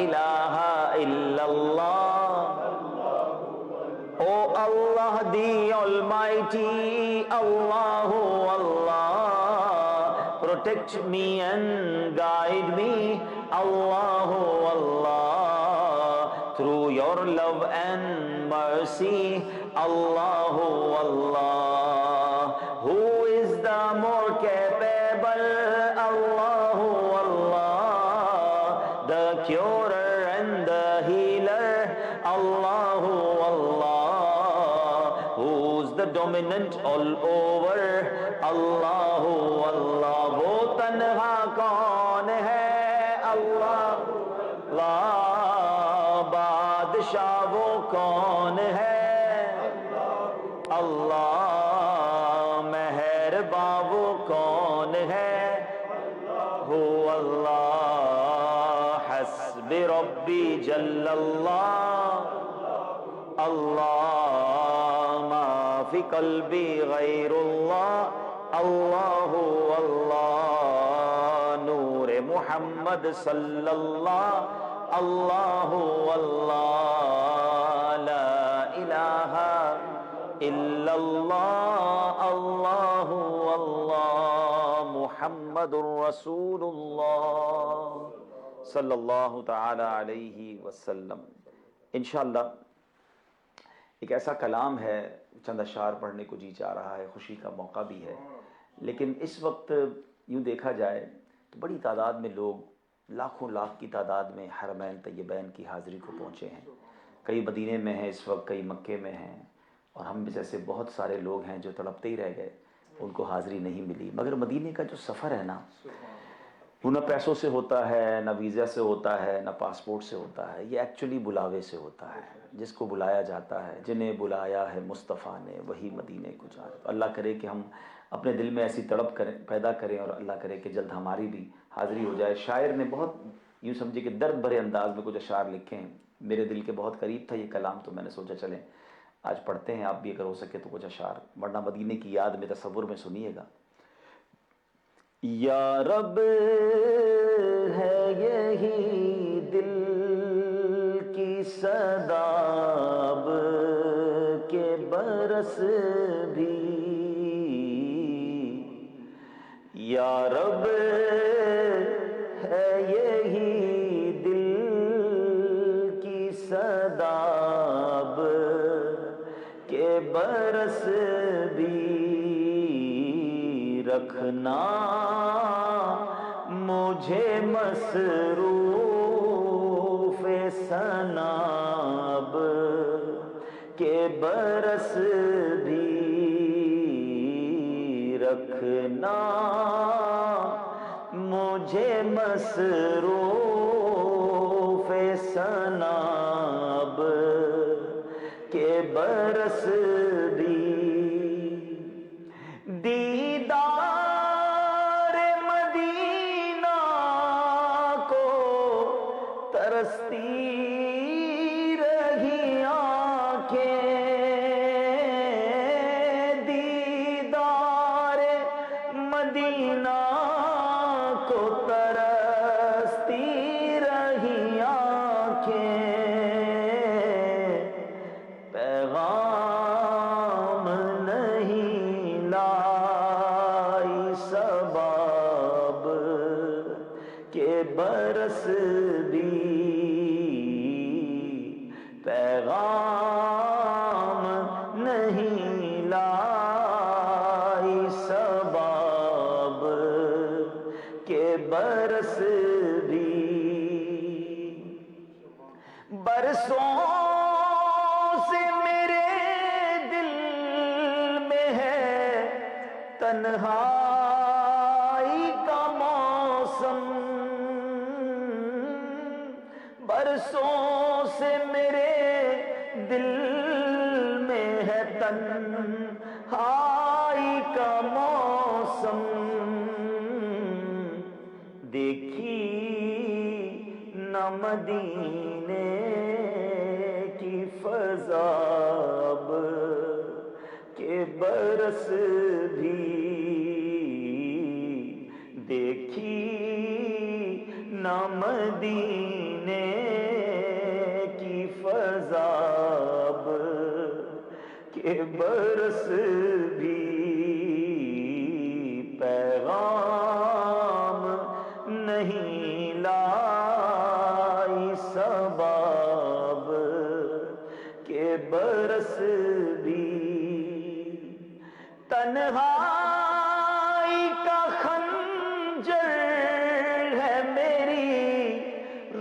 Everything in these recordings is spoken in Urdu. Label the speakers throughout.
Speaker 1: الہ الا اللہ. Oh Allah the Almighty, Allahu Allah, protect me and guide me, Allahu Allah, through your love and mercy, Allahu Allah. Who is the more capable, Allahu Allah, the curer and the healer, Allahu Allah. Who's the dominant all over, Allahu Allah. وہ تنہا کون ہے, اللہ اللہ. بادشاہ وہ کون ہے, اللہ. مہرباں وہ کون ہے, هو اللہ. حسب ربی جل اللہ, اللہ. ما فی قلبی غیر اللہ, اللہ اللہ. نور محمد صلی اللہ, اللہ اللہ. لا الہ الا اللہ, اللہ اللہ. محمد رسول اللہ صلی اللہ تعالی علیہ وسلم. انشاءاللہ ایک ایسا کلام ہے, چند اشعار پڑھنے کو جی چاہ رہا ہے, خوشی کا موقع بھی ہے. لیکن اس وقت یوں دیکھا جائے تو بڑی تعداد میں لوگ, لاکھوں لاکھ کی تعداد میں حرمین طیبین کی حاضری کو پہنچے ہیں. کئی مدینے میں ہیں اس وقت, کئی مکے میں ہیں, اور ہم جیسے بہت سارے لوگ ہیں جو تڑپتے ہی رہ گئے, ان کو حاضری نہیں ملی. مگر مدینے کا جو سفر ہے نا, وہ نہ پیسوں سے ہوتا ہے, نہ ویزا سے ہوتا ہے, نہ پاسپورٹ سے ہوتا ہے. یہ ایکچولی بلاوے سے ہوتا ہے. جس کو بلایا جاتا ہے, جنہیں بلایا ہے مصطفیٰ نے, وہی مدینے کو جائے. اللہ کرے کہ ہم اپنے دل میں ایسی تڑپ پیدا کریں, اور اللہ کرے کہ جلد ہماری بھی حاضری ہو جائے. شاعر نے بہت یوں سمجھے کہ درد بھرے انداز میں کچھ اشعار لکھے ہیں. میرے دل کے بہت قریب تھا یہ کلام, تو میں نے سوچا چلیں آج پڑھتے ہیں. آپ بھی اگر ہو سکے تو کچھ اشعار, ورنہ مدینے کی یاد میں تصور میں سنیے گا. یا رب ہے یہی دل کی صدا اب کے برس بھی, یا رب ہے یہی دل کی صدا اب کے برس بھی. رکھنا مجھے مصروف سناب کے برس بھی. رکھنا مجھے مصروف سناب کے برس بھی. دیدار مدینہ کو ترستی رہی آنکھیں, دیدار مدینہ کو ترستی رہی آنکھیں. پیغام نہیں لائی سباب کے برس بھی. پیغام نہیں لائی سباب کے برس بھی. برسوں سے میرے دل میں ہے تنہائی کا موسم. برسوں سے میرے دل میں ہے تنہائی کا موسم. دیکھی نہ مدینے کی فضا اب کے برس بھی. دیکھی نہ مدینے کی فضاب کے برس بھی پیغام نہیں لائی، سباب کے برس بھی تنہائی کا خنجر ہے میری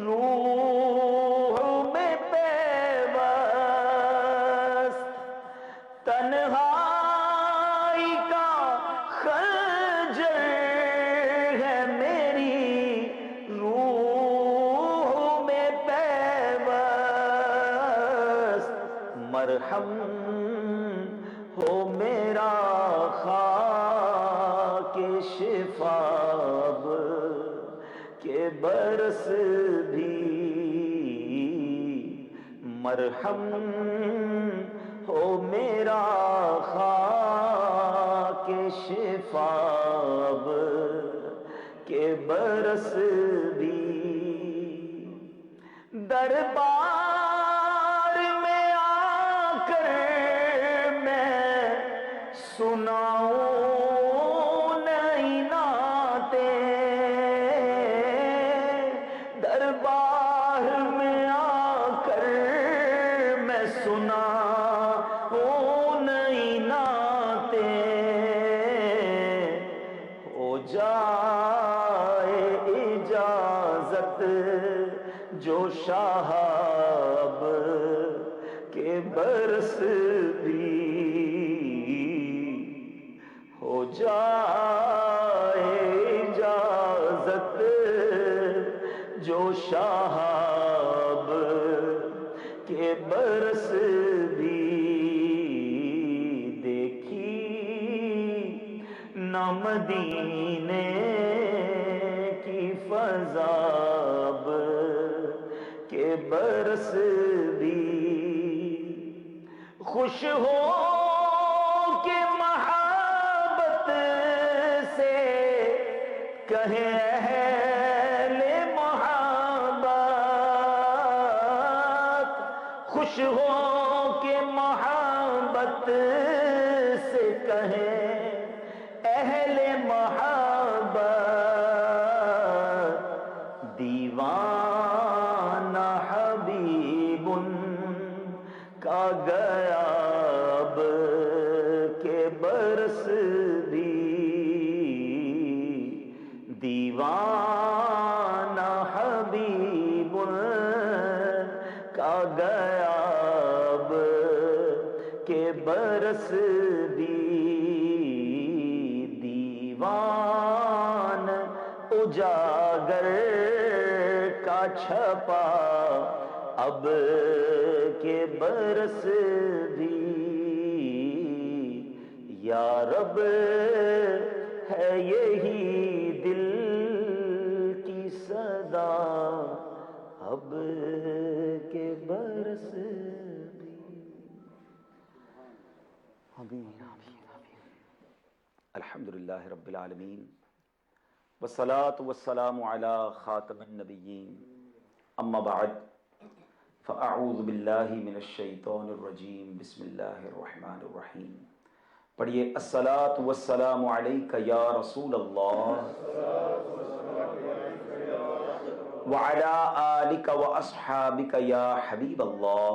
Speaker 1: روح میں پیوست، تنہائی کا خنجر ہے میری روح میں پیوست، مرہم ہو میرا خاک شفاب کے برس بھی، مرہم ہو میرا خاک شفاب کے برس بھی، دربار میں آ کر میں سناؤں نئی نعتیں، دربار میں آ کر میں سناؤں نئی نعتیں، ہو جائے اجازت جو شہاب کے برس بھی، ہو جائے اجازت جو شہاب کے برس بھی، دیکھی نہ مدینے کی فضاب کے برس بھی، خوش ہو کہ محبت سے کہیں اہل محبت، خوش ہو کہ محبت سے کہیں اہل محبت، دیوانہ حبیب کا گیا اب کے برس بھی، دیوانہ حبیب کا گیا اب کے برس بھی، دیوان اجاگر کا چھپا اب کے برس بھی، یا رب ہے یہی دل کی صدا اب کے برس بھی، آمین آمین آمین۔ الحمدللہ رب العالمین، والصلاة والسلام علی خاتم النبیین، اما بعد فاعوذ باللہ من الشیطان الرجیم، بسم اللہ الرحمن الرحیم۔ پڑھیے، الصلاۃ والسلام علیک یا رسول اللہ وعلی آلک واصحابک یا حبیب اللہ،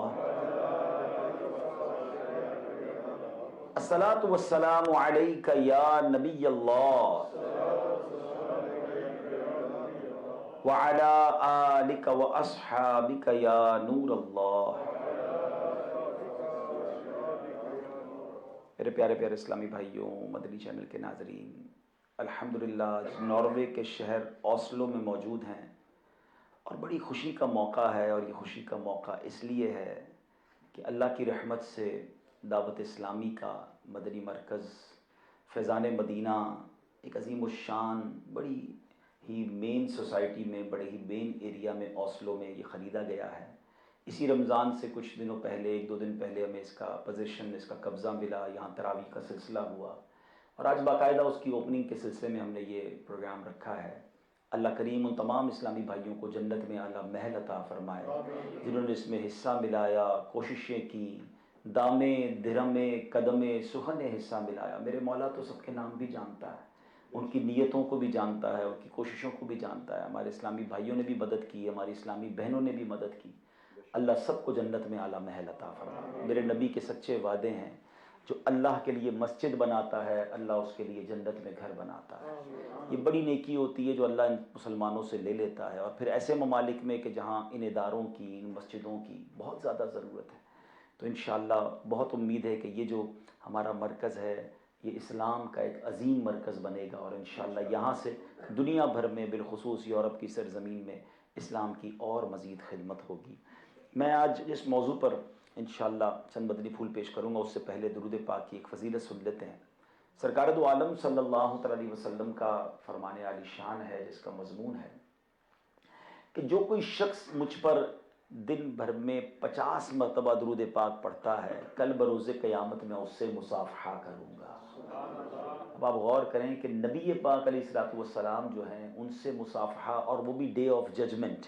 Speaker 1: الصلاۃ والسلام علیک یا نبی اللہ وعلی آلک واصحابک یا نور اللہ۔ میرے پیارے پیارے اسلامی بھائیوں، مدنی چینل کے ناظرین، الحمدللہ ناروے کے شہر اوسلو میں موجود ہیں، اور بڑی خوشی کا موقع ہے، اور یہ خوشی کا موقع اس لیے ہے کہ اللہ کی رحمت سے دعوت اسلامی کا مدنی مرکز فیضان مدینہ ایک عظیم الشان بڑی ہی مین سوسائٹی میں، بڑے ہی مین ایریا میں اوسلو میں یہ خریدا گیا ہے۔ اسی رمضان سے کچھ دنوں پہلے، ایک دو دن پہلے ہمیں اس کا پوزیشن، اس کا قبضہ ملا، یہاں تراویح کا سلسلہ ہوا، اور آج باقاعدہ اس کی اوپننگ کے سلسلے میں ہم نے یہ پروگرام رکھا ہے۔ اللہ کریم ان تمام اسلامی بھائیوں کو جنت میں اعلیٰ محل عطا فرمائے جنہوں نے اس میں حصہ ملایا، کوششیں کی، دامے درہمے قدمے سخن حصہ ملایا۔ میرے مولا تو سب کے نام بھی جانتا ہے، ان کی نیتوں کو بھی جانتا ہے، ان کی کوششوں کو بھی جانتا ہے۔ ہمارے اسلامی بھائیوں نے بھی مدد کی، ہماری اسلامی بہنوں نے بھی مدد کی۔ اللہ سب کو جنت میں اعلیٰ محل عطا فرمائے۔ میرے نبی کے سچے وعدے ہیں، جو اللہ کے لیے مسجد بناتا ہے اللہ اس کے لیے جنت میں گھر بناتا ہے۔ یہ بڑی نیکی ہوتی ہے جو اللہ ان مسلمانوں سے لے لیتا ہے، اور پھر ایسے ممالک میں کہ جہاں ان اداروں کی، ان مسجدوں کی بہت زیادہ ضرورت ہے۔ تو انشاءاللہ بہت امید ہے کہ یہ جو ہمارا مرکز ہے یہ اسلام کا ایک عظیم مرکز بنے گا، اور انشاءاللہ یہاں سے دنیا بھر میں بالخصوص یورپ کی سرزمین میں اسلام کی اور مزید خدمت ہوگی۔ میں آج اس موضوع پر انشاءاللہ چند مدنی پھول پیش کروں گا، اس سے پہلے درود پاک کی ایک فضیلت سن لیتے ہیں۔ سرکار دو عالم صلی اللہ علیہ وسلم کا فرمان عالی شان ہے، جس کا مضمون ہے کہ جو کوئی شخص مجھ پر دن بھر میں 50 مرتبہ درود پاک پڑھتا ہے، کل بروز قیامت میں اس سے مصافحہ کروں گا۔ اب آپ غور کریں کہ نبی پاک علیہ الصلوۃ والسلام جو ہیں ان سے مصافحہ، اور وہ بھی ڈے آف ججمنٹ،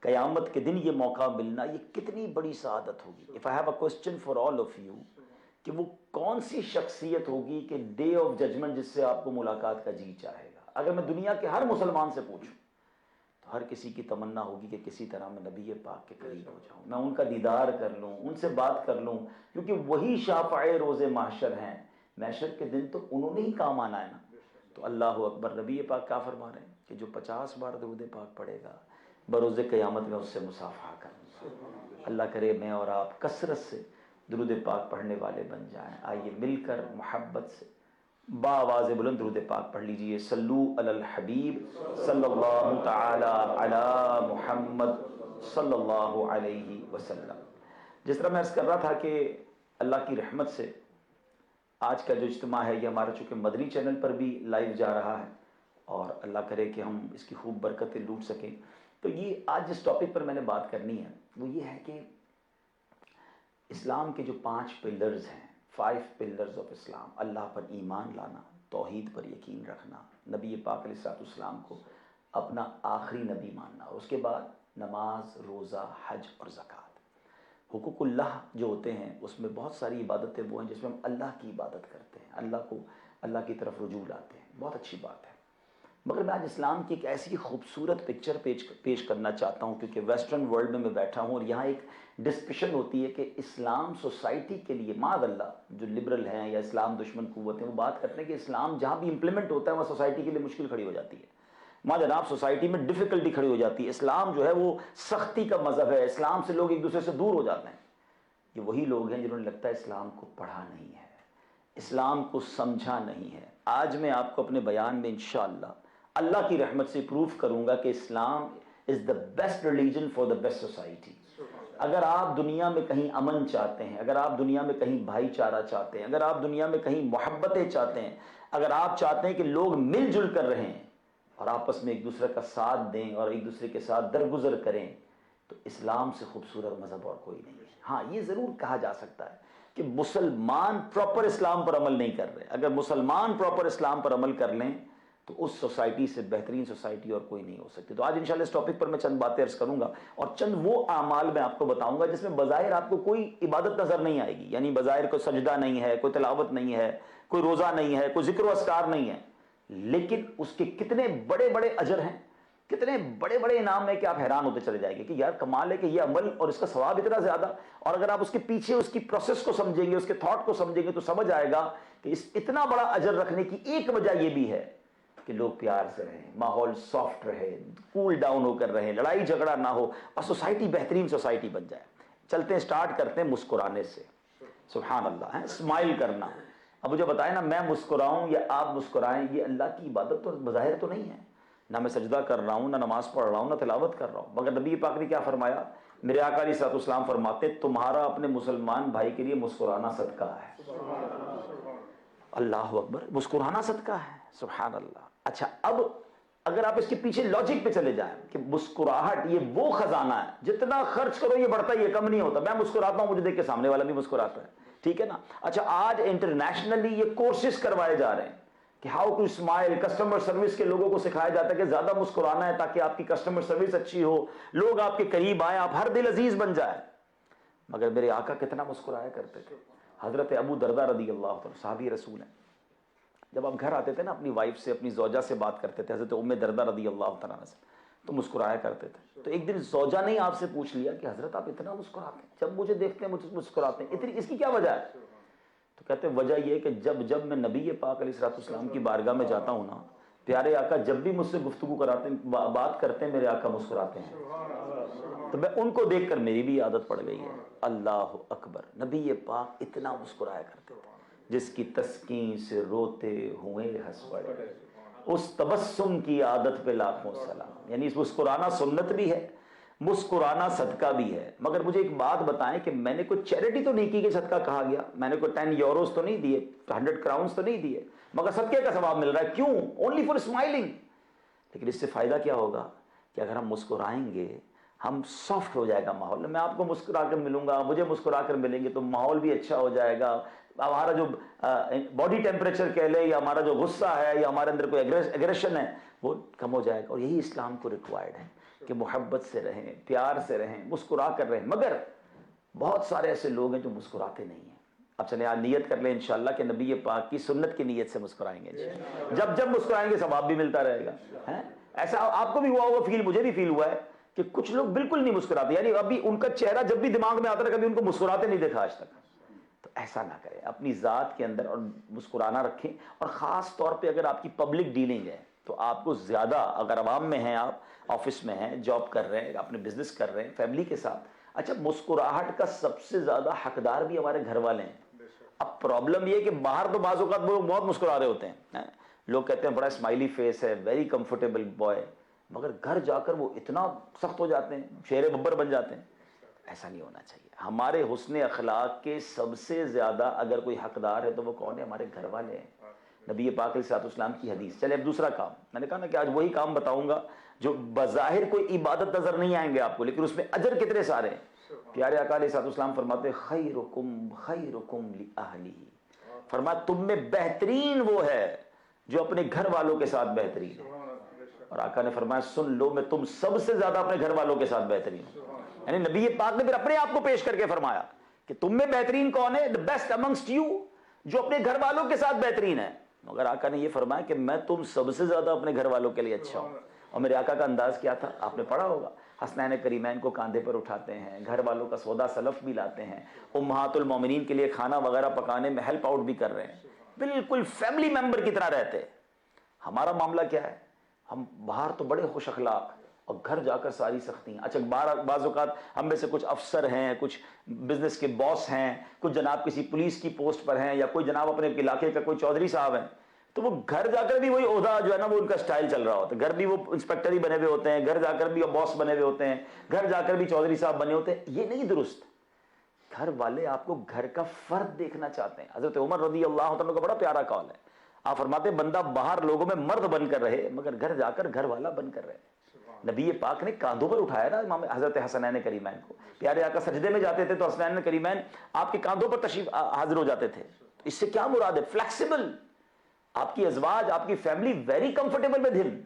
Speaker 1: قیامت کے دن یہ موقع ملنا، یہ کتنی بڑی سعادت ہوگی۔ If I have a question for all of you کہ وہ کون سی شخصیت ہوگی کہ ڈے آف ججمنٹ جس سے آپ کو ملاقات کا جی چاہے گا؟ اگر میں دنیا کے ہر مسلمان سے پوچھوں تو ہر کسی کی تمنا ہوگی کہ کسی طرح میں نبی پاک کے قریب ہو جاؤں، میں ان کا دیدار کر لوں، ان سے بات کر لوں، کیونکہ وہی شافع روز محشر ہیں۔ محشر کے دن تو انہوں نے ہی کام آنا ہے نا۔ تو اللہ اکبر، نبی پاک کیا فرما رہے ہیں کہ جو 50 بار درود پاک پڑھے گا بروز قیامت میں اس سے مصافحہ کروں گا۔ اللہ کرے میں اور آپ کثرت سے درود پاک پڑھنے والے بن جائیں۔ آئیے مل کر محبت سے بآواز بلند درود پاک پڑھ لیجئے۔ صلو علی الحبیب صلی اللہ تعالی علی محمد صلی اللہ علیہ وسلم۔ جس طرح میں عرض کر رہا تھا کہ اللہ کی رحمت سے آج کا جو اجتماع ہے یہ ہمارا چونکہ مدنی چینل پر بھی لائیو جا رہا ہے، اور اللہ کرے کہ ہم اس کی خوب برکتیں لوٹ سکیں۔ تو یہ آج جس ٹاپک پر میں نے بات کرنی ہے وہ یہ ہے کہ اسلام کے جو 5 پلرز ہیں، 5 پلرز آف اسلام، اللہ پر ایمان لانا، توحید پر یقین رکھنا، نبی پاک علیہ الصلوۃ والسلام کو اپنا آخری نبی ماننا، اور اس کے بعد نماز، روزہ، حج اور زکوٰۃ۔ حقوق اللہ جو ہوتے ہیں اس میں بہت ساری عبادتیں وہ ہیں جس میں ہم اللہ کی عبادت کرتے ہیں، اللہ کی طرف رجوع لاتے ہیں، بہت اچھی بات ہے۔ مگر میں آج اسلام کی ایک ایسی خوبصورت پکچر پیش کرنا چاہتا ہوں، کیونکہ ویسٹرن ورلڈ میں بیٹھا ہوں اور یہاں ایک ڈسکشن ہوتی ہے کہ اسلام سوسائٹی کے لیے، معاذ اللہ جو لبرل ہیں یا اسلام دشمن قوت ہیں وہ بات کرتے ہیں کہ اسلام جہاں بھی امپلیمنٹ ہوتا ہے وہاں سوسائٹی کے لیے مشکل کھڑی ہو جاتی ہے۔ ماں جناب سوسائٹی میں ڈیفیکلٹی کھڑی ہو جاتی ہے۔ اسلام جو ہے وہ سختی کا مذہب ہے، اسلام سے لوگ ایک دوسرے سے دور ہو جاتے ہیں۔ یہ وہی لوگ ہیں جنہوں نے لگتا ہے اسلام کو پڑھا نہیں ہے، اسلام کو سمجھا نہیں ہے۔ آج میں آپ کو اپنے بیان میں انشاءاللہ اللہ کی رحمت سے پروف کروں گا کہ اسلام is the best religion for the best society. اگر آپ دنیا میں کہیں امن چاہتے ہیں، اگر آپ دنیا میں کہیں بھائی چارہ چاہتے ہیں، اگر آپ دنیا میں کہیں محبتیں چاہتے ہیں، اگر آپ چاہتے ہیں کہ لوگ مل جل کر رہیں اور آپس میں ایک دوسرے کا ساتھ دیں اور ایک دوسرے کے ساتھ درگزر کریں، تو اسلام سے خوبصورت مذہب اور کوئی نہیں ہے۔ ہاں یہ ضرور کہا جا سکتا ہے کہ مسلمان پراپر اسلام پر عمل نہیں کر رہے۔ اگر مسلمان پراپر اسلام پر عمل کر لیں تو اس سوسائٹی سے بہترین سوسائٹی اور کوئی نہیں ہو سکتی۔ تو آج انشاءاللہ اس ٹاپک پر میں چند باتیں عرض کروں گا، اور چند وہ اعمال میں آپ کو بتاؤں گا جس میں بظاہر آپ کو کوئی عبادت نظر نہیں آئے گی، یعنی بظاہر کوئی سجدہ نہیں ہے، کوئی تلاوت نہیں ہے، کوئی روزہ نہیں ہے، کوئی ذکر و اذکار نہیں ہے، لیکن اس کے کتنے بڑے بڑے اجر ہیں، کتنے بڑے بڑے انعام ہیں کہ آپ حیران ہوتے چلے جائیں گے کہ یار کمال ہے کہ یہ عمل اور اس کا ثواب اتنا زیادہ۔ اور اگر آپ اس کے پیچھے اس کی پروسیس کو سمجھیں گے، اس کے تھاٹ کو سمجھیں گے تو سمجھ آئے گا کہ اس اتنا بڑا اجر رکھنے کی ایک وجہ یہ بھی ہے کہ لوگ پیار سے رہیں، ماحول سافٹ رہے، کول ڈاؤن ہو کر رہیں، لڑائی جھگڑا نہ ہو، اور سوسائٹی بہترین سوسائٹی بن جائے۔ چلتے ہیں، سٹارٹ کرتے ہیں مسکرانے سے۔ سبحان اللہ ہے، اسمائل کرنا۔ اب مجھے بتائیں نا، میں مسکراؤں یا آپ مسکرائیں، یہ اللہ کی عبادت تو بظاہر تو نہیں ہے، نہ میں سجدہ کر رہا ہوں، نہ نماز پڑھ رہا ہوں، نہ تلاوت کر رہا ہوں، مگر نبی پاک نے کیا فرمایا؟ میرے آقا علیہ الصلوۃ والسلام فرماتے تمہارا اپنے مسلمان بھائی کے لیے مسکرانا صدقہ ہے۔ اللہ اکبر، مسکرانا صدقہ ہے، سبحان اللہ۔ اچھا، اب اگر آپ اس کے پیچھے لاجک پہ چلے جائیں کہ مسکراہٹ یہ وہ خزانہ ہے، جتنا خرچ کرو یہ بڑھتا ہی ہے، کم نہیں ہوتا۔ میں مسکراتا ہوں، مجھے دیکھ کے سامنے والا بھی مسکراتا ہے، ٹھیک ہے نا۔ اچھا، آج انٹرنیشنلی یہ کورسز کروائے جا رہے ہیں کہ how to smile. Customer service کے لوگوں کو سکھایا جاتا ہے کہ زیادہ مسکرانا ہے تاکہ آپ کی کسٹمر سروس اچھی ہو, لوگ آپ کے قریب آئیں, آپ ہر دل عزیز بن جائے. مگر میرے آقا کتنا مسکرایا کرتے تھے. حضرت ابو دردہ رضی اللہ عنہ صحابی رسول ہیں, جب آپ گھر آتے تھے نا اپنی وائف سے, اپنی زوجہ سے بات کرتے تھے, حضرت ام دردہ رضی اللہ تعالیٰ عنہ سے, تو مسکرایا کرتے تھے. تو ایک دن زوجہ نے آپ سے پوچھ لیا کہ حضرت آپ اتنا مسکراتے ہیں, جب مجھے دیکھتے ہیں مجھے مسکراتے ہیں, اتنی اس کی کیا وجہ ہے؟ تو کہتے ہیں وجہ یہ کہ جب میں نبی پاک علیہ الصلوۃ والسلام کی بارگاہ میں جاتا ہوں نا, پیارے آقا جب بھی مجھ سے گفتگو کراتے ہیں, بات کرتے ہیں, میرے آقا مسکراتے ہیں. تو میں ان کو دیکھ کر میری بھی عادت پڑ گئی ہے. اللہ اکبر, نبی پاک اتنا مسکرایا کرتے تھے. جس کی تسکین سے روتے ہوئے ہنس پڑے, اس تبسم کی عادت پہ لاکھوں سلام. یعنی مسکرانا سنت بھی ہے, مسکرانا صدقہ بھی ہے. مگر مجھے ایک بات بتائیں کہ میں نے کوئی چیریٹی تو نہیں کی کہ صدقہ کہا گیا, میں نے کوئی 10 یوروز تو نہیں دیے, 100 کراؤنز تو نہیں دیے, مگر صدقے کا ثواب مل رہا ہے. کیوں؟ Only for smiling. لیکن اس سے فائدہ کیا ہوگا کہ اگر ہم مسکرائیں گے, ہم سافٹ ہو جائے گا ماحول. میں آپ کو مسکرا کر ملوں گا, مجھے مسکرا کر ملیں گے, تو ماحول بھی اچھا ہو جائے گا. ہمارا جو باڈی ٹیمپریچر کہہ لے, یا ہمارا جو غصہ ہے, یا ہمارے اندر کوئی ایگریشن ہے, وہ کم ہو جائے گا. اور یہی اسلام کو ریکوائرڈ ہے کہ محبت سے رہیں, پیار سے رہیں, مسکرا کر رہیں. مگر بہت سارے ایسے لوگ ہیں جو مسکراتے نہیں ہیں. اب چلیں آج نیت کر لیں انشاءاللہ کہ نبی پاک کی سنت کی نیت سے مسکرائیں گے. جب مسکرائیں گے ثواب بھی ملتا رہے گا. ایسا آپ کو بھی ہوا ہوگا فیل, مجھے بھی فیل ہوا ہے کہ کچھ لوگ بالکل نہیں مسکراتے. یعنی ابھی ان کا چہرہ جب بھی دماغ میں آتا ہے, کبھی ان کو مسکراتے نہیں دیکھا آج تک. تو ایسا نہ کریں, اپنی ذات کے اندر اور مسکرانا رکھیں. اور خاص طور پہ اگر آپ کی پبلک ڈیلنگ ہے تو آپ کو زیادہ, اگر عوام میں ہیں, آپ آفس میں ہیں, جاب کر رہے ہیں, اپنے بزنس کر رہے ہیں, فیملی کے ساتھ, اچھا مسکراہٹ کا سب سے زیادہ حقدار بھی ہمارے گھر والے ہیں. اب پرابلم یہ کہ باہر تو بعض اوقات وہ بہت مسکرا رہے ہوتے ہیں, لوگ کہتے ہیں بڑا اسمائلی فیس ہے, ویری کمفرٹیبل بوائے, مگر گھر جا کر وہ اتنا سخت ہو جاتے ہیں, شیر ببر بن جاتے ہیں. ایسا نہیں ہونا چاہیے. ہمارے حسن اخلاق کے سب سے زیادہ اگر کوئی حقدار ہے تو وہ کون ہے؟ ہمارے گھر والے ہیں. نبی پاک علیہ الصلوۃ والسلام کی حدیث. چلے اب دوسرا کام, میں نے کہا نا کہ آج وہی کام بتاؤں گا جو بظاہر کوئی عبادت نظر نہیں آئیں گے آپ کو, لیکن اس میں اجر کتنے سارے ہیں. پیارے آقا علیہ الصلوۃ والسلام فرماتے خیرکم خیرکم لأہلہ, فرمایا تم میں بہترین وہ ہے جو اپنے گھر والوں کے ساتھ بہترین ہے. اور آقا نے فرمایا سن لو, میں تم سب سے زیادہ اپنے گھر والوں کے ساتھ بہترین ہوں. یعنی نبی پاک نے پھر اپنے آپ کو پیش کر کے فرمایا کہ تم میں بہترین کون ہے؟ the best amongst you, جو اپنے گھر والوں کے ساتھ بہترین ہے. مگر آقا نے یہ فرمایا کہ میں تم سب سے زیادہ اپنے گھر والوں کے لیے اچھا ہوں. اور میرے آقا کا انداز کیا تھا آپ نے پڑھا ہوگا, حسنین کریمین کو کاندھے پر اٹھاتے ہیں, گھر والوں کا سودا سلف بھی لاتے ہیں, امہات المومنین کے لیے کھانا وغیرہ پکانے میں ہیلپ آؤٹ بھی کر رہے ہیں, بالکل فیملی ممبر کی طرح رہتے. ہمارا معاملہ کیا ہے؟ ہم باہر تو بڑے خوش اخلاق اور گھر جا کر ساری سختی ہیں. اچھا بعض اوقات ہم میں سے کچھ افسر ہیں, کچھ بزنس کے باس ہیں, کچھ جناب کسی پولیس کی پوسٹ پر ہیں, یا کوئی جناب اپنے علاقے کا کوئی چودھری صاحب ہیں, تو وہ گھر جا کر بھی وہی عہدہ جو ہے نا وہ ان کا سٹائل چل رہا ہوتا ہے. گھر بھی وہ انسپیکٹر ہی بنے ہوئے ہوتے ہیں, گھر جا کر بھی باس بنے ہوئے ہوتے ہیں, گھر جا کر بھی چودھری صاحب بنے ہوتے ہیں. یہ نہیں درست. گھر والے آپ کو گھر کا فرد دیکھنا چاہتے ہیں. حضرت عمر رضی اللہ عنہ کا بڑا پیارا قول ہے, آپ فرماتے ہیں بندہ باہر لوگوں میں مرد بن کر رہے مگر گھر جا کر گھر والا بن کر رہے. نبی پاک نے کاندھوں پر اٹھایا نا امام حضرت حسنین کریمین کو. پیارے آقا سجدے میں جاتے تھے تو حسنین کریمین آپ کے کاندھوں پر تشریف حاضر ہو جاتے تھے. اس سے کیا مراد ہے؟ فلیکسیبل. آپ کی ازواج, آپ کی فیملی ویری کمفرٹیبل ود ہم.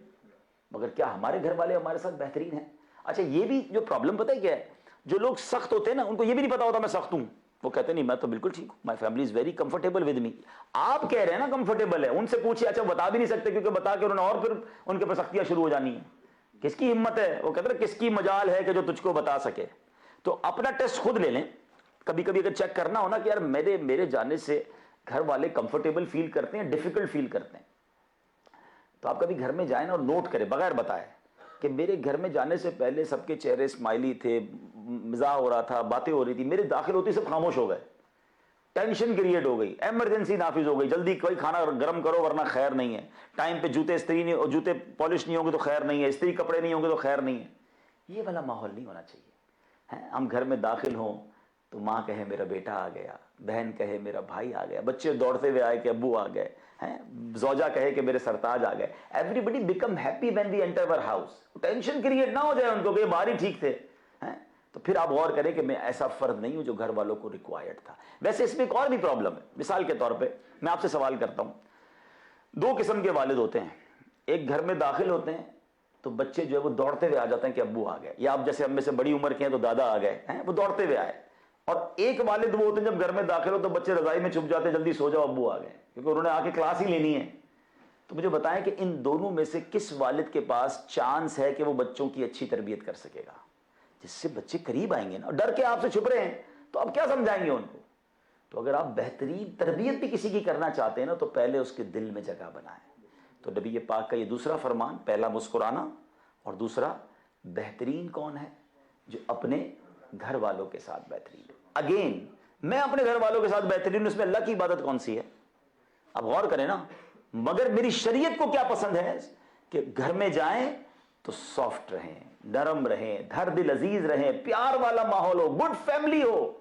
Speaker 1: مگر کیا ہمارے گھر والے ہمارے ساتھ بہترین ہیں؟ اچھا یہ بھی جو پرابلم پتہ ہے کیا ہے, جو لوگ سخت ہوتے ہیں نا ان کو یہ بھی نہیں پتا ہوتا میں سخت ہوں. وہ کہتے نہیں میں تو بالکل ٹھیک ہوں, my family is very comfortable with me. آپ کہہ رہے ہیں نا کمفرٹیبل ہے, ان سے پوچھیے. اچھا بتا بھی نہیں سکتے کیونکہ بتا کے انہوں نے اور پھر ان کے پر سختیاں شروع ہو جانی ہیں. کس کی ہمت ہے؟ وہ کہتے ہیں کس کی مجال ہے کہ جو تجھ کو بتا سکے. تو اپنا ٹیسٹ خود لے لیں. کبھی کبھی اگر چیک کرنا ہونا کہ یار میرے جانے سے گھر والے کمفرٹیبل فیل کرتے ہیں, ڈیفیکلٹ فیل کرتے ہیں, تو آپ کبھی گھر میں جائیں نا اور نوٹ کریں بغیر بتائے کہ میرے گھر میں جانے سے پہلے سب کے چہرے اسمائلی تھے, مزاح ہو رہا تھا, باتیں ہو رہی تھی, میرے داخل ہوتی سب خاموش ہو گئے, ٹینشن کریٹ ہو گئی, ایمرجنسی نافذ ہو گئی, جلدی کوئی کھانا گرم کرو ورنہ خیر نہیں ہے, ٹائم پہ جوتے پالش نہیں ہوں گے تو خیر نہیں ہے, استری کپڑے نہیں ہوں گے تو خیر نہیں ہے. یہ والا ماحول نہیں ہونا چاہیے. ہم گھر میں داخل ہوں تو ماں کہے میرا بیٹا آ گیا, بہن کہے میرا بھائی آ گیا, بچے دوڑتے ہوئے آئے کہ ابو آ گئے, زوجہ کہے کہ میرے سرتاج آ گئے. Everybody become happy when we enter our house. Tension create نہ ہو جائے ان کو کہ باہر ہی ٹھیک تھے. تو پھر آپ غور کریں کہ میں ایسا فرد نہیں ہوں جو گھر والوں کو ریکوائرڈ تھا. ویسے اس میں ایک اور بھی پرابلم ہے. مثال کے طور پہ میں آپ سے سوال کرتا ہوں, دو قسم کے والد ہوتے ہیں. ایک گھر میں داخل ہوتے ہیں تو بچے جو ہے وہ دوڑتے ہوئے آ جاتے ہیں کہ ابو آ گئے, یا آپ جیسے ہم میں سے بڑی عمر کے ہیں تو دادا آ گئے ہیں, وہ دوڑتے ہوئے آئے. اور ایک والد وہ ہوتے ہیں جب گھر میں داخل ہو تو بچے رضائی میں چھپ جاتے ہیں, جلدی سو جاؤ ابو آ گئے, کیونکہ انہوں نے آ کے کلاس ہی لینی ہے. تو مجھے بتائیں کہ ان دونوں میں سے کس والد کے پاس چانس ہے کہ وہ بچوں کی اچھی تربیت کر سکے گا؟ جس سے بچے قریب آئیں گے نا, ڈر کے آپ سے چھپ رہے ہیں تو آپ کیا سمجھائیں گے ان کو؟ تو اگر آپ بہترین تربیت بھی کسی کی کرنا چاہتے ہیں نا تو پہلے اس کے دل میں جگہ بنائیں. تو نبی پاک کا یہ دوسرا فرمان, پہلا مسکرانا اور دوسرا بہترین کون ہے؟ جو اپنے گھر والوں کے ساتھ بہترین. اگین میں اپنے گھر والوں کے ساتھ بہترین ہوں, اس میں اللہ کی عبادت کون سی ہے؟ اب غور کریں نا. مگر میری شریعت کو کیا پسند ہے کہ گھر میں جائیں تو سافٹ رہیں, نرم رہیں, دھر دل عزیز رہیں, پیار والا ماحول ہو, گڈ فیملی ہو.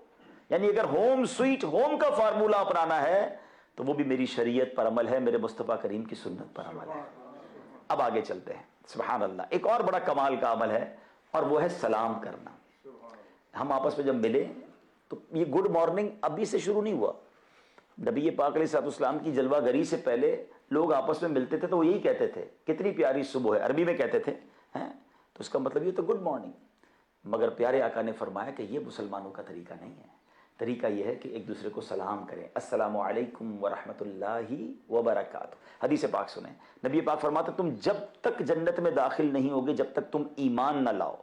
Speaker 1: یعنی اگر ہوم سویٹ ہوم کا فارمولہ اپنانا ہے تو وہ بھی میری شریعت پر عمل ہے, میرے مصطفیٰ کریم کی سنت پر عمل ہے. اب آگے چلتے ہیں. سبحان اللہ, ایک اور بڑا کمال کا عمل ہے اور وہ ہے سلام کرنا. ہم آپس میں جب ملے تو یہ گڈ مارننگ ابھی سے شروع نہیں ہوا. نبی پاک علیہ الصلوۃ والسلام کی جلوہ گری سے پہلے لوگ آپس میں ملتے تھے تو وہ یہی کہتے تھے, کتنی پیاری صبح ہے, عربی میں کہتے تھے, تو اس کا مطلب یہ تو گڈ مارننگ. مگر پیارے آقا نے فرمایا کہ یہ مسلمانوں کا طریقہ نہیں ہے. طریقہ یہ ہے کہ ایک دوسرے کو سلام کریں, السلام علیکم ورحمۃ اللہ وبرکاتہ. حدیث پاک سنیں, نبی پاک فرماتے تم جب تک جنت میں داخل نہیں ہوگے جب تک تم ایمان نہ لاؤ,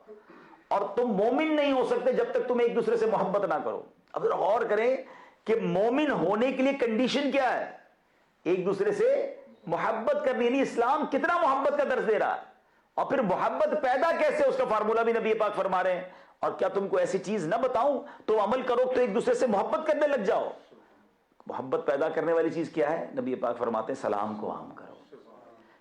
Speaker 1: اور تم مومن نہیں ہو سکتے جب تک تم ایک دوسرے سے محبت نہ کرو. اب غور کریں کہ مومن ہونے کے لیے کنڈیشن کیا ہے؟ ایک دوسرے سے محبت کرنی. یعنی اسلام کتنا محبت کا درس دے رہا ہے, اور پھر محبت پیدا کیسے, اس کا فارمولہ بھی نبی پاک فرما رہے ہیں. اور کیا تم کو ایسی چیز نہ بتاؤں تو عمل کرو تو ایک دوسرے سے محبت کرنے لگ جاؤ. محبت پیدا کرنے والی چیز کیا ہے؟ نبی پاک فرماتے ہیں سلام کو عام کرو.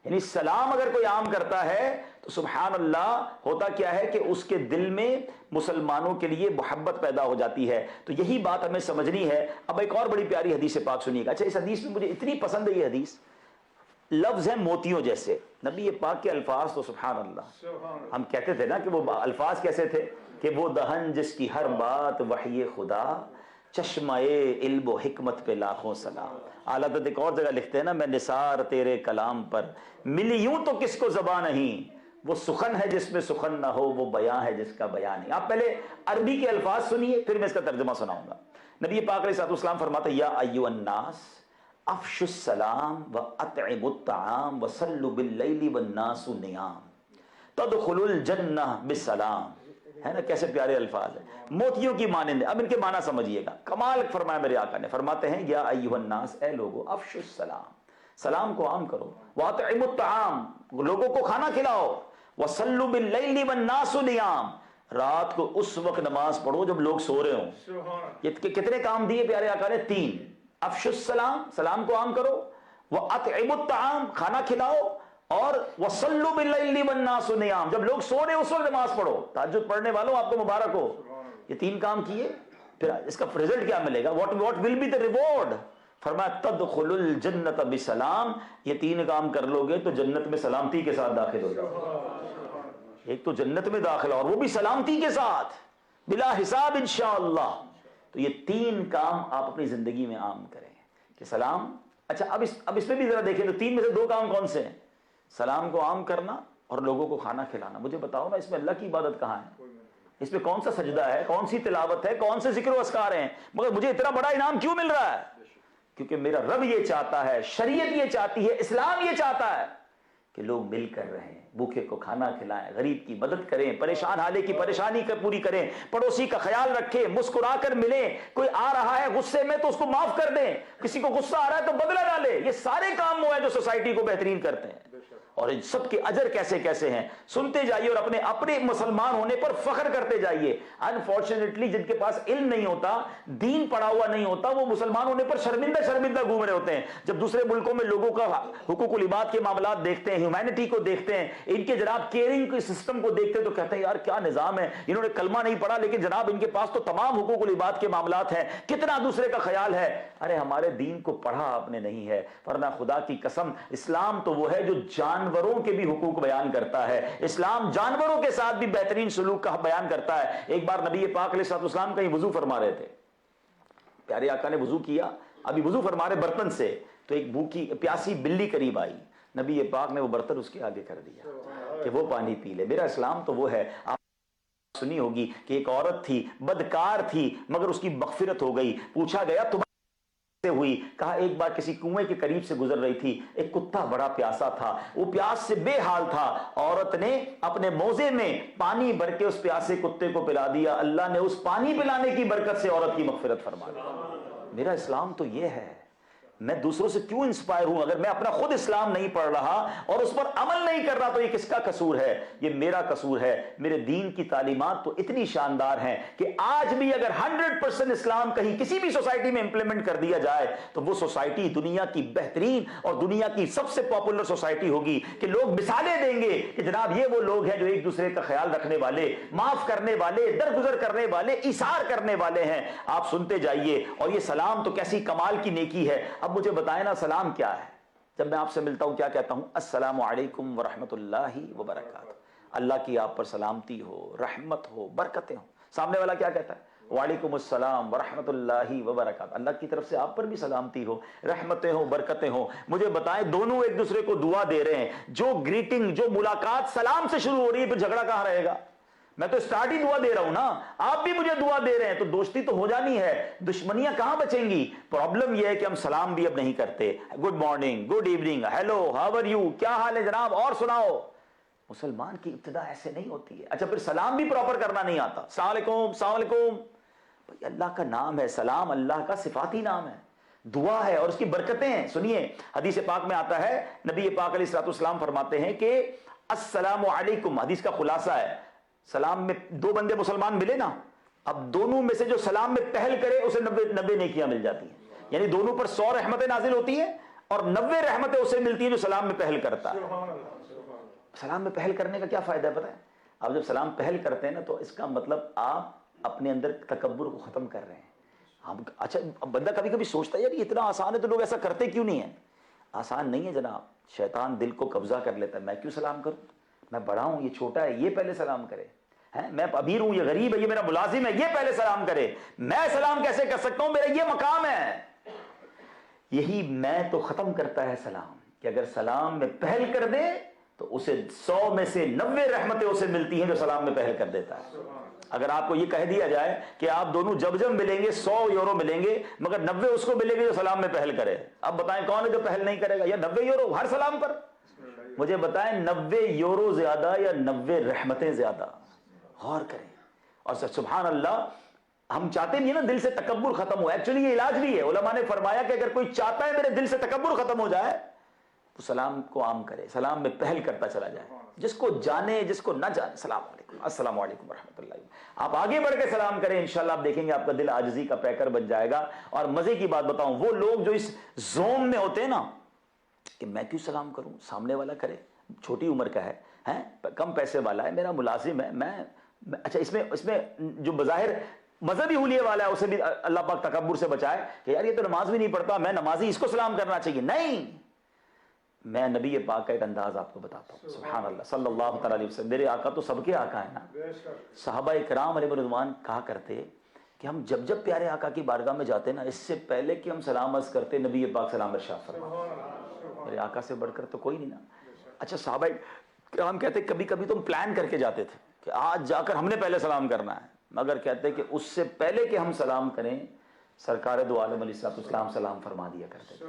Speaker 1: یعنی سلام اگر کوئی عام کرتا ہے تو سبحان اللہ ہوتا کیا ہے کہ اس کے دل میں مسلمانوں کے لیے محبت پیدا ہو جاتی ہے. تو یہی بات ہمیں سمجھنی ہے. اب ایک اور بڑی پیاری حدیث پاک سنیے گا. اچھا, اس حدیث میں مجھے اتنی پسند ہے یہ حدیث, لفظ ہیں موتیوں جیسے. نبی پاک کے الفاظ تو سبحان اللہ, ہم کہتے تھے نا کہ وہ الفاظ کیسے تھے کہ وہ دہن جس کی ہر بات وحی خدا, چشمہ علم و حکمت پہ لاکھوں سلام. اعلیٰ حضرت ایک اور جگہ لکھتے ہیں نا, میں نثار تیرے کلام پر ملی یوں تو کس کو زبان نہیں, وہ سخن ہے جس میں سخن نہ ہو, وہ بیان ہے جس کا بیان نہیں. آپ پہلے عربی کے الفاظ سنیے پھر میں اس کا ترجمہ سناؤں گا. نبی پاک علیہ الصلوۃ والسلام فرماتے ہیں یا ایھا الناس افشوا السلام واطعموا الطعام وصلوا باللیل والناس نیام تدخلوا الجنہ بالسلام. ہے نا کیسے پیارے الفاظ ہیں, موتیوں کی مانند. اب ان کے معنی سمجھیے گا, کمال فرمایا میرے آقا نے. فرماتے ہیں یا ایھا الناس, اے لوگو, افشوا السلام, سلام کو عام کرو, واطعموا الطعام, لوگوں کو کھانا کھلاؤ, وصلوا باللیل والناس نیام, رات کو اس وقت نماز پڑھو جب لوگ سو رہے ہوں. یہ کتنے کام دیے پیارے آقا نے؟ 3. افشوا السلام, سلام کو عام کرو, واطعموا الطعام, کھانا کھلاؤ, اور وصلوا باللیل والناس نیام, جب لوگ سو رہے اس وقت نماز پڑھو. تہجد پڑھنے والوں آپ کو مبارک ہو. یہ 3 کام کیے, پھر اس کا رزلٹ کیا ملے گا؟ What will be the reward? فرمایا تدخل الجنت بسلام, یہ 3 کام کر لو گے تو جنت میں سلامتی کے ساتھ داخل ہو جاؤ. ایک تو جنت میں داخلہ اور وہ بھی سلامتی کے ساتھ بلا حساب انشاءاللہ. تو یہ 3 کام آپ اپنی زندگی میں عام کریں کہ سلام. اچھا, اب اس میں بھی ذرا دیکھیں تو 3 میں سے 2 کام کون سے ہیں؟ سلام کو عام کرنا اور لوگوں کو کھانا کھلانا. مجھے بتاؤ نا, اس میں اللہ کی عبادت کہاں ہے؟ اس میں کون سا سجدہ ہے, کون سی تلاوت ہے, کون سے ذکر و اذکار ہیں؟ مگر مجھے اتنا بڑا انعام کیوں مل رہا ہے؟ کیونکہ میرا رب یہ چاہتا ہے, شریعت یہ چاہتی ہے, اسلام یہ چاہتا ہے کہ لوگ مل کر رہیں, بھوکے کو کھانا کھلائیں, غریب کی مدد کریں, پریشان حالے کی پریشانی پوری کریں, پڑوسی کا خیال رکھیں, مسکرا کر ملیں. کوئی آ رہا ہے غصے میں تو اس کو معاف کر دیں, کسی کو غصہ آ رہا ہے تو بدلہ ڈالیں. یہ سارے کام وہ ہیں جو سوسائٹی کو بہترین کرتے ہیں. اور ان سب کے اجر کیسے کیسے ہیں سنتے جائیے, اور اپنے مسلمان ہونے پر فخر کرتے جائیے. انفارچونیٹلی جن کے پاس علم نہیں ہوتا, دین پڑھا ہوا نہیں ہوتا, وہ مسلمان ہونے پر شرمندہ گھوم رہے ہوتے ہیں. جب دوسرے ملکوں میں لوگوں کا حقوق العباد کے معاملات دیکھتے ہیں, ہیومینٹی کو دیکھتے ہیں, ان کے جناب کیئرنگ کے سسٹم کو دیکھتے ہیں تو کہتے ہیں یار کیا نظام ہے, انہوں نے کلمہ نہیں پڑھا لیکن جناب ان کے پاس تو تمام حقوق العباد کے معاملات ہیں, کتنا دوسرے کا خیال ہے. ارے ہمارے دین کو پڑھا آپ نے نہیں ہے, ورنہ خدا کی قسم اسلام تو وہ ہے جو جانوروں کے بھی حقوق بیان کرتا ہے. اسلام جانوروں کے ساتھ بھی بہترین سلوک کا بیان کرتا ہے. ایک بار نبی پاک علیہ الصلوۃ والسلام کہیں وضو فرما رہے تھے, پیارے آقا نے وضو کیا, ابھی وضو فرما رہے برتن سے, تو ایک بھوکی پیاسی بلی قریب آئی, نبی پاک نے وہ برتن اس کے آگے کر دیا کہ وہ پانی پی لے. میرا اسلام تو وہ ہے. آپ سنی ہوگی کہ ایک عورت تھی, بدکار تھی, مگر اس کی مغفرت ہو گئی. پوچھا گیا تمہاری ہوئی, کہا ایک بار کسی کنویں کے قریب سے گزر رہی تھی, ایک کتا بڑا پیاسا تھا, وہ پیاس سے بے حال تھا, عورت نے اپنے موزے میں پانی بھر کے اس پیاسے کتے کو پلا دیا, اللہ نے اس پانی پلانے کی برکت سے عورت کی مغفرت فرما دی. میرا اسلام تو یہ ہے. میں دوسروں سے کیوں انسپائر ہوں؟ اگر میں اپنا خود اسلام نہیں پڑھ رہا اور اس پر عمل نہیں کر رہا تو یہ کس کا قصور ہے؟ یہ میرا قصور ہے. میرے دین کی تعلیمات تو اتنی شاندار ہیں کہ آج بھی اگر 100% اسلام کہیں کسی بھی سوسائٹی میں امپلیمنٹ کر دیا جائے تو وہ سوسائٹی دنیا کی بہترین اور دنیا کی سب سے پاپولر سوسائٹی ہوگی, کہ لوگ مثالیں دیں گے کہ جناب یہ وہ لوگ ہیں جو ایک دوسرے کا خیال رکھنے والے, معاف کرنے والے, درگزر کرنے والے, ایثار کرنے والے ہیں. آپ سنتے جائیے. اور یہ سلام تو کیسی کمال کی نیکی ہے. اب مجھے بتائیں نا سلام کیا ہے؟ جب میں آپ سے ملتا ہوں کیا کہتا ہوں؟ السلام علیکم ورحمۃ اللہ وبرکاتہ. اللہ کی آپ پر سلامتی ہو, رحمت ہو, برکتیں ہوں. سامنے والا کیا کہتا ہے؟ وعلیکم السلام ورحمۃ اللہ وبرکاتہ. اللہ کی طرف سے آپ پر بھی سلامتی ہو, رحمتیں ہوں, برکتیں ہوں. مجھے بتائیں دونوں ایک دوسرے کو دعا دے رہے ہیں. جو گریٹنگ, جو ملاقات سلام سے شروع ہو رہی ہے, پھر جھگڑا کہاں رہے گا؟ میں تو اسٹارٹ ہی دعا دے رہا ہوں نا, آپ بھی مجھے دعا دے رہے ہیں, تو دوستی تو ہو جانی ہے, دشمنیاں کہاں بچیں گی؟ پرابلم یہ ہے کہ ہم سلام بھی اب نہیں کرتے. Good morning, good evening, hello, how are you, کیا حال ہے جناب, اور سناؤ. مسلمان کی ابتدا ایسے نہیں ہوتی ہے. اچھا پھر سلام بھی پراپر کرنا نہیں آتا. السلام علیکم, السلام علیکم. بھائی اللہ کا نام ہے سلام, اللہ کا صفاتی نام ہے, دعا ہے اور اس کی برکتیں ہیں. سنیے حدیث پاک میں آتا ہے, نبی پاک علیہ الصلوۃ والسلام فرماتے ہیں کہ السلام علیکم, حدیث کا خلاصہ ہے, سلام میں دو بندے مسلمان ملے نا, اب دونوں میں سے جو سلام میں پہل کرے اسے 90 نیکیاں مل جاتی ہیں. یعنی دونوں پر 100 رحمتیں نازل ہوتی ہیں اور 90 رحمتیں اسے ملتی ہیں جو سلام میں پہل کرتا ہے. سلام میں پہل کرنے کا کیا فائدہ ہے پتہ ہے؟ آپ جب سلام پہل کرتے ہیں نا تو اس کا مطلب آپ اپنے اندر تکبر کو ختم کر رہے ہیں. اچھا بندہ کبھی کبھی سوچتا ہے یار یہ اتنا آسان ہے تو لوگ ایسا کرتے کیوں نہیں ہیں؟ آسان نہیں ہے جناب. شیطان دل کو قبضہ کر لیتا ہے. میں کیوں سلام کروں؟ میں بڑا ہوں, یہ چھوٹا ہے, یہ پہلے سلام کرے. میں امیر ہوں, یہ غریب ہے, یہ میرا ملازم ہے, یہ پہلے سلام کرے. میں سلام کیسے کر سکتا ہوں؟ میرا یہ مقام ہے. یہی میں تو ختم کرتا ہے سلام, کہ اگر سلام میں پہل کر دے تو اسے 100 میں سے 90 رحمتیں اسے ملتی ہیں جو سلام میں پہل کر دیتا ہے. اگر آپ کو یہ کہہ دیا جائے کہ آپ دونوں جب ملیں گے 100 یورو ملیں گے, مگر 90 اس کو ملے گی جو سلام میں پہل کرے. اب بتائیں کون ہے جو پہل نہیں کرے گا؟ یا 90 یورو ہر سلام پر. مجھے بتائیں 90 یورو زیادہ یا 90 رحمتیں زیادہ؟ غور کریں. اور سبحان اللہ, ہم چاہتے نہیں نا دل سے تکبر ختم ہو. ایکچولی یہ علاج بھی ہے. علماء نے فرمایا کہ اگر کوئی چاہتا ہے میرے دل سے تکبر ختم ہو جائے تو سلام کو عام کرے, سلام میں پہل کرتا چلا جائے. جس کو جانے جس کو نہ جانے, السلام علیکم, السلام علیکم ورحمۃ اللہ, آپ آگے بڑھ کے سلام کریں. انشاءاللہ آپ دیکھیں گے آپ کا دل عاجزی کا پیکر بن جائے گا. اور مزے کی بات بتاؤں, وہ لوگ جو اس زوم میں ہوتے ہیں نا کہ میں کیوں سلام کروں, سامنے والا کرے, چھوٹی عمر کا ہے, کم پیسے والا ہے, میرا ملازم ہے, میں اچھا اس میں جو بظاہر مذہبی حلیے والا ہے اسے بھی اللہ پاک تکبر سے بچائے کہ یار یہ تو نماز بھی نہیں پڑھتا, میں نمازی, اس کو سلام کرنا چاہیے. نہیں, میں نبی پاک کا ایک انداز آپ کو بتاتا ہوں. سبحان اللہ, صلی اللہ تعالی علیہ وسلم. میرے آقا تو سب کے آقا ہے نا. صحابہ کرام علیہ رضوان کہا کرتے کہ ہم جب پیارے آقا کی بارگاہ میں جاتے نا, اس سے پہلے کہ ہم سلام عرض کرتے نبی پاک سلام ارشاد فرماتے. میرے آقا سے بڑھ کر تو کوئی نہیں نا. اچھا صحابہ کرام کہتے کبھی کبھی تو ہم پلان کر کے جاتے تھے کہ آج جا کر ہم نے پہلے سلام کرنا ہے, مگر کہتے کہ اس سے پہلے کہ ہم سلام کریں سرکار دو عالم علیہ السلام سلام فرما دیا کرتے تھے.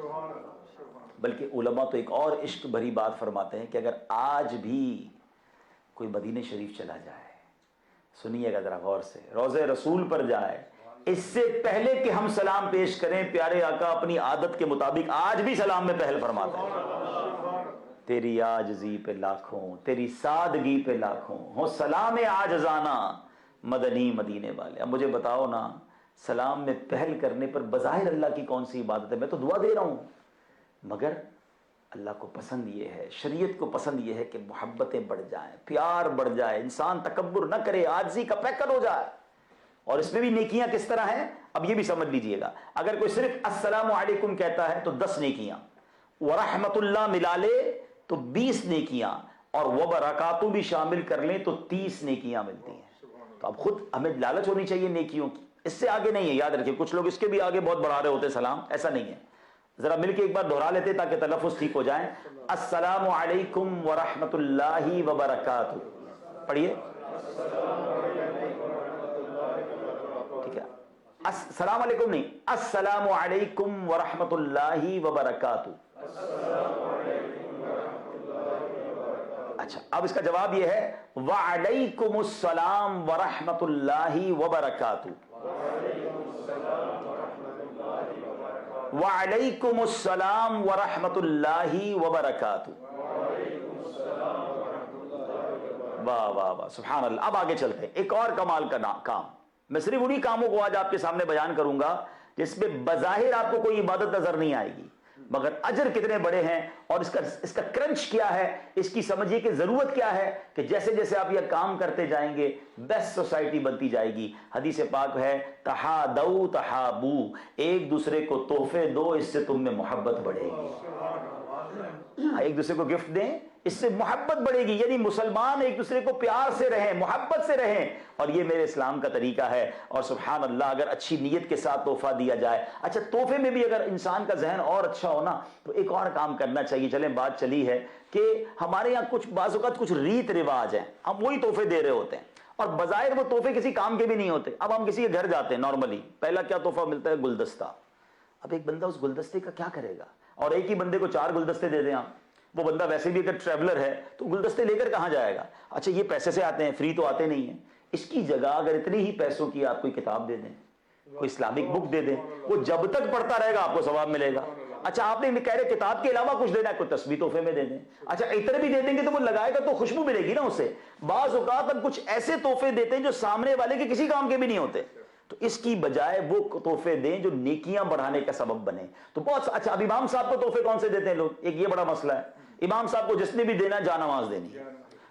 Speaker 1: بلکہ علماء تو ایک اور عشق بھری بات فرماتے ہیں کہ اگر آج بھی کوئی مدینہ شریف چلا جائے, سنیے گا ذرا غور سے, روضہ رسول پر جائے, اس سے پہلے کہ ہم سلام پیش کریں پیارے آقا اپنی عادت کے مطابق آج بھی سلام میں پہل فرماتے ہیں. تیری عاجزی پہ لاکھوں, تیری سادگی پہ لاکھوں, ہو سلام عاجزانہ مدنی مدینے والے. اب مجھے بتاؤ نا, سلام میں پہل کرنے پر بظاہر اللہ کی کون سی عبادت ہے؟ میں تو دعا دے رہا ہوں, مگر اللہ کو پسند یہ ہے, شریعت کو پسند یہ ہے کہ محبتیں بڑھ جائیں, پیار بڑھ جائے, انسان تکبر نہ کرے, عاجزی کا پیکر ہو جائے. اور اس میں بھی نیکیاں کس طرح ہیں اب یہ بھی سمجھ لیجئے گا. اگر کوئی صرف السلام علیکم کہتا ہے تو 10 نیکیاں, ورحمت اللہ ملا لے تو 20 نیکیاں, اور وبرکاتہ بھی شامل کر لیں تو 30 نیکیاں ملتی ہیں. تو اب خود ہمیں لالچ ہونی چاہیے نیکیوں کی, اس سے آگے نہیں ہے. یاد رکھیں کچھ لوگ اس کے بھی آگے بہت بڑھا رہے ہوتے سلام, ایسا نہیں ہے. ذرا مل کے ایک بار دہرا لیتے تاکہ تلفظ ٹھیک ہو جائیں. السلام علیکم ورحمۃ اللہ وبرکاتہ. پڑھیے. ٹھیک ہے, السلام علیکم نہیں, السلام علیکم ورحمۃ اللہ وبرکاتہ. اچھا, اب اس کا جواب یہ ہے وعلیکم السلام ورحمۃ اللہ وبرکاتہ. وعلیکم السلام ورحمۃ اللہ وبرکاتہ. واہ واہ واہ, سبحان اللہ. اب آگے چلتے ہیں, ایک اور کمال کا کام. میں صرف انہی کاموں کو آج آپ کے سامنے بیان کروں گا جس میں بظاہر آپ کو کوئی عبادت نظر نہیں آئے گی, مگر اجر کتنے بڑے ہیں اور اس کا کرنچ کیا ہے, اس کی سمجھیے کہ ضرورت کیا ہے, کہ جیسے جیسے آپ یہ کام کرتے جائیں گے بیسٹ سوسائٹی بنتی جائے گی. حدیث پاک ہے تحادو تحابو, ایک دوسرے کو تحفے دو, اس سے تم میں محبت بڑھے گی. ایک دوسرے کو گفٹ دیں, اس سے محبت بڑھے گی. یعنی مسلمان ایک دوسرے کو پیار سے رہیں, محبت سے رہیں, اور یہ میرے اسلام کا طریقہ ہے. اور سبحان اللہ, اگر اچھی نیت کے ساتھ تحفہ دیا جائے. اچھا, تحفے میں بھی اگر انسان کا ذہن اور اچھا ہونا تو ایک اور کام کرنا چاہیے. چلیں, بات چلی ہے کہ ہمارے یہاں کچھ بعض اوقات کچھ ریت رواج ہیں, ہم وہی تحفے دے رہے ہوتے ہیں اور بظاہر وہ تحفے کسی کام کے بھی نہیں ہوتے. اب ہم کسی کے گھر جاتے ہیں, نارملی پہلا کیا تحفہ ملتا ہے, گلدستہ. اب ایک بندہ اس گلدستے کا کیا کرے گا, اور ایک ہی بندے کو 4 گلدستے دے دیں آپ. وہ بندہ ویسے بھی اگر ٹریولر ہے تو گلدستے لے کر کہاں جائے گا. اچھا, یہ پیسے سے آتے ہیں, فری تو آتے نہیں ہیں. اس کی جگہ اگر اتنی ہی پیسوں کی آپ کوئی کتاب دے دیں, کوئی اسلامک بک دے دیں, وہ جب تک پڑھتا رہے گا آپ کو ثواب ملے گا. اچھا, آپ نے کہہ رہے کتاب کے علاوہ کچھ دینا ہے, کوئی تسبیح تحفے میں دے دیں. اچھا, عطر بھی دے دیں گے تو وہ لگائے گا تو خوشبو ملے گی نا اسے. بعض اوقات ہم کچھ ایسے تحفے دیتے ہیں جو سامنے والے کے کسی کام کے بھی نہیں ہوتے, تو اس کی بجائے وہ تحفے دیں جو نیکیاں بڑھانے کا سبب بنے. تو بہت اچھا. اب امام صاحب کو تحفے کون سے دیتے ہیں لوگ, ایک یہ بڑا مسئلہ ہے. امام صاحب کو جس نے بھی دینا جا نماز دینی ہے,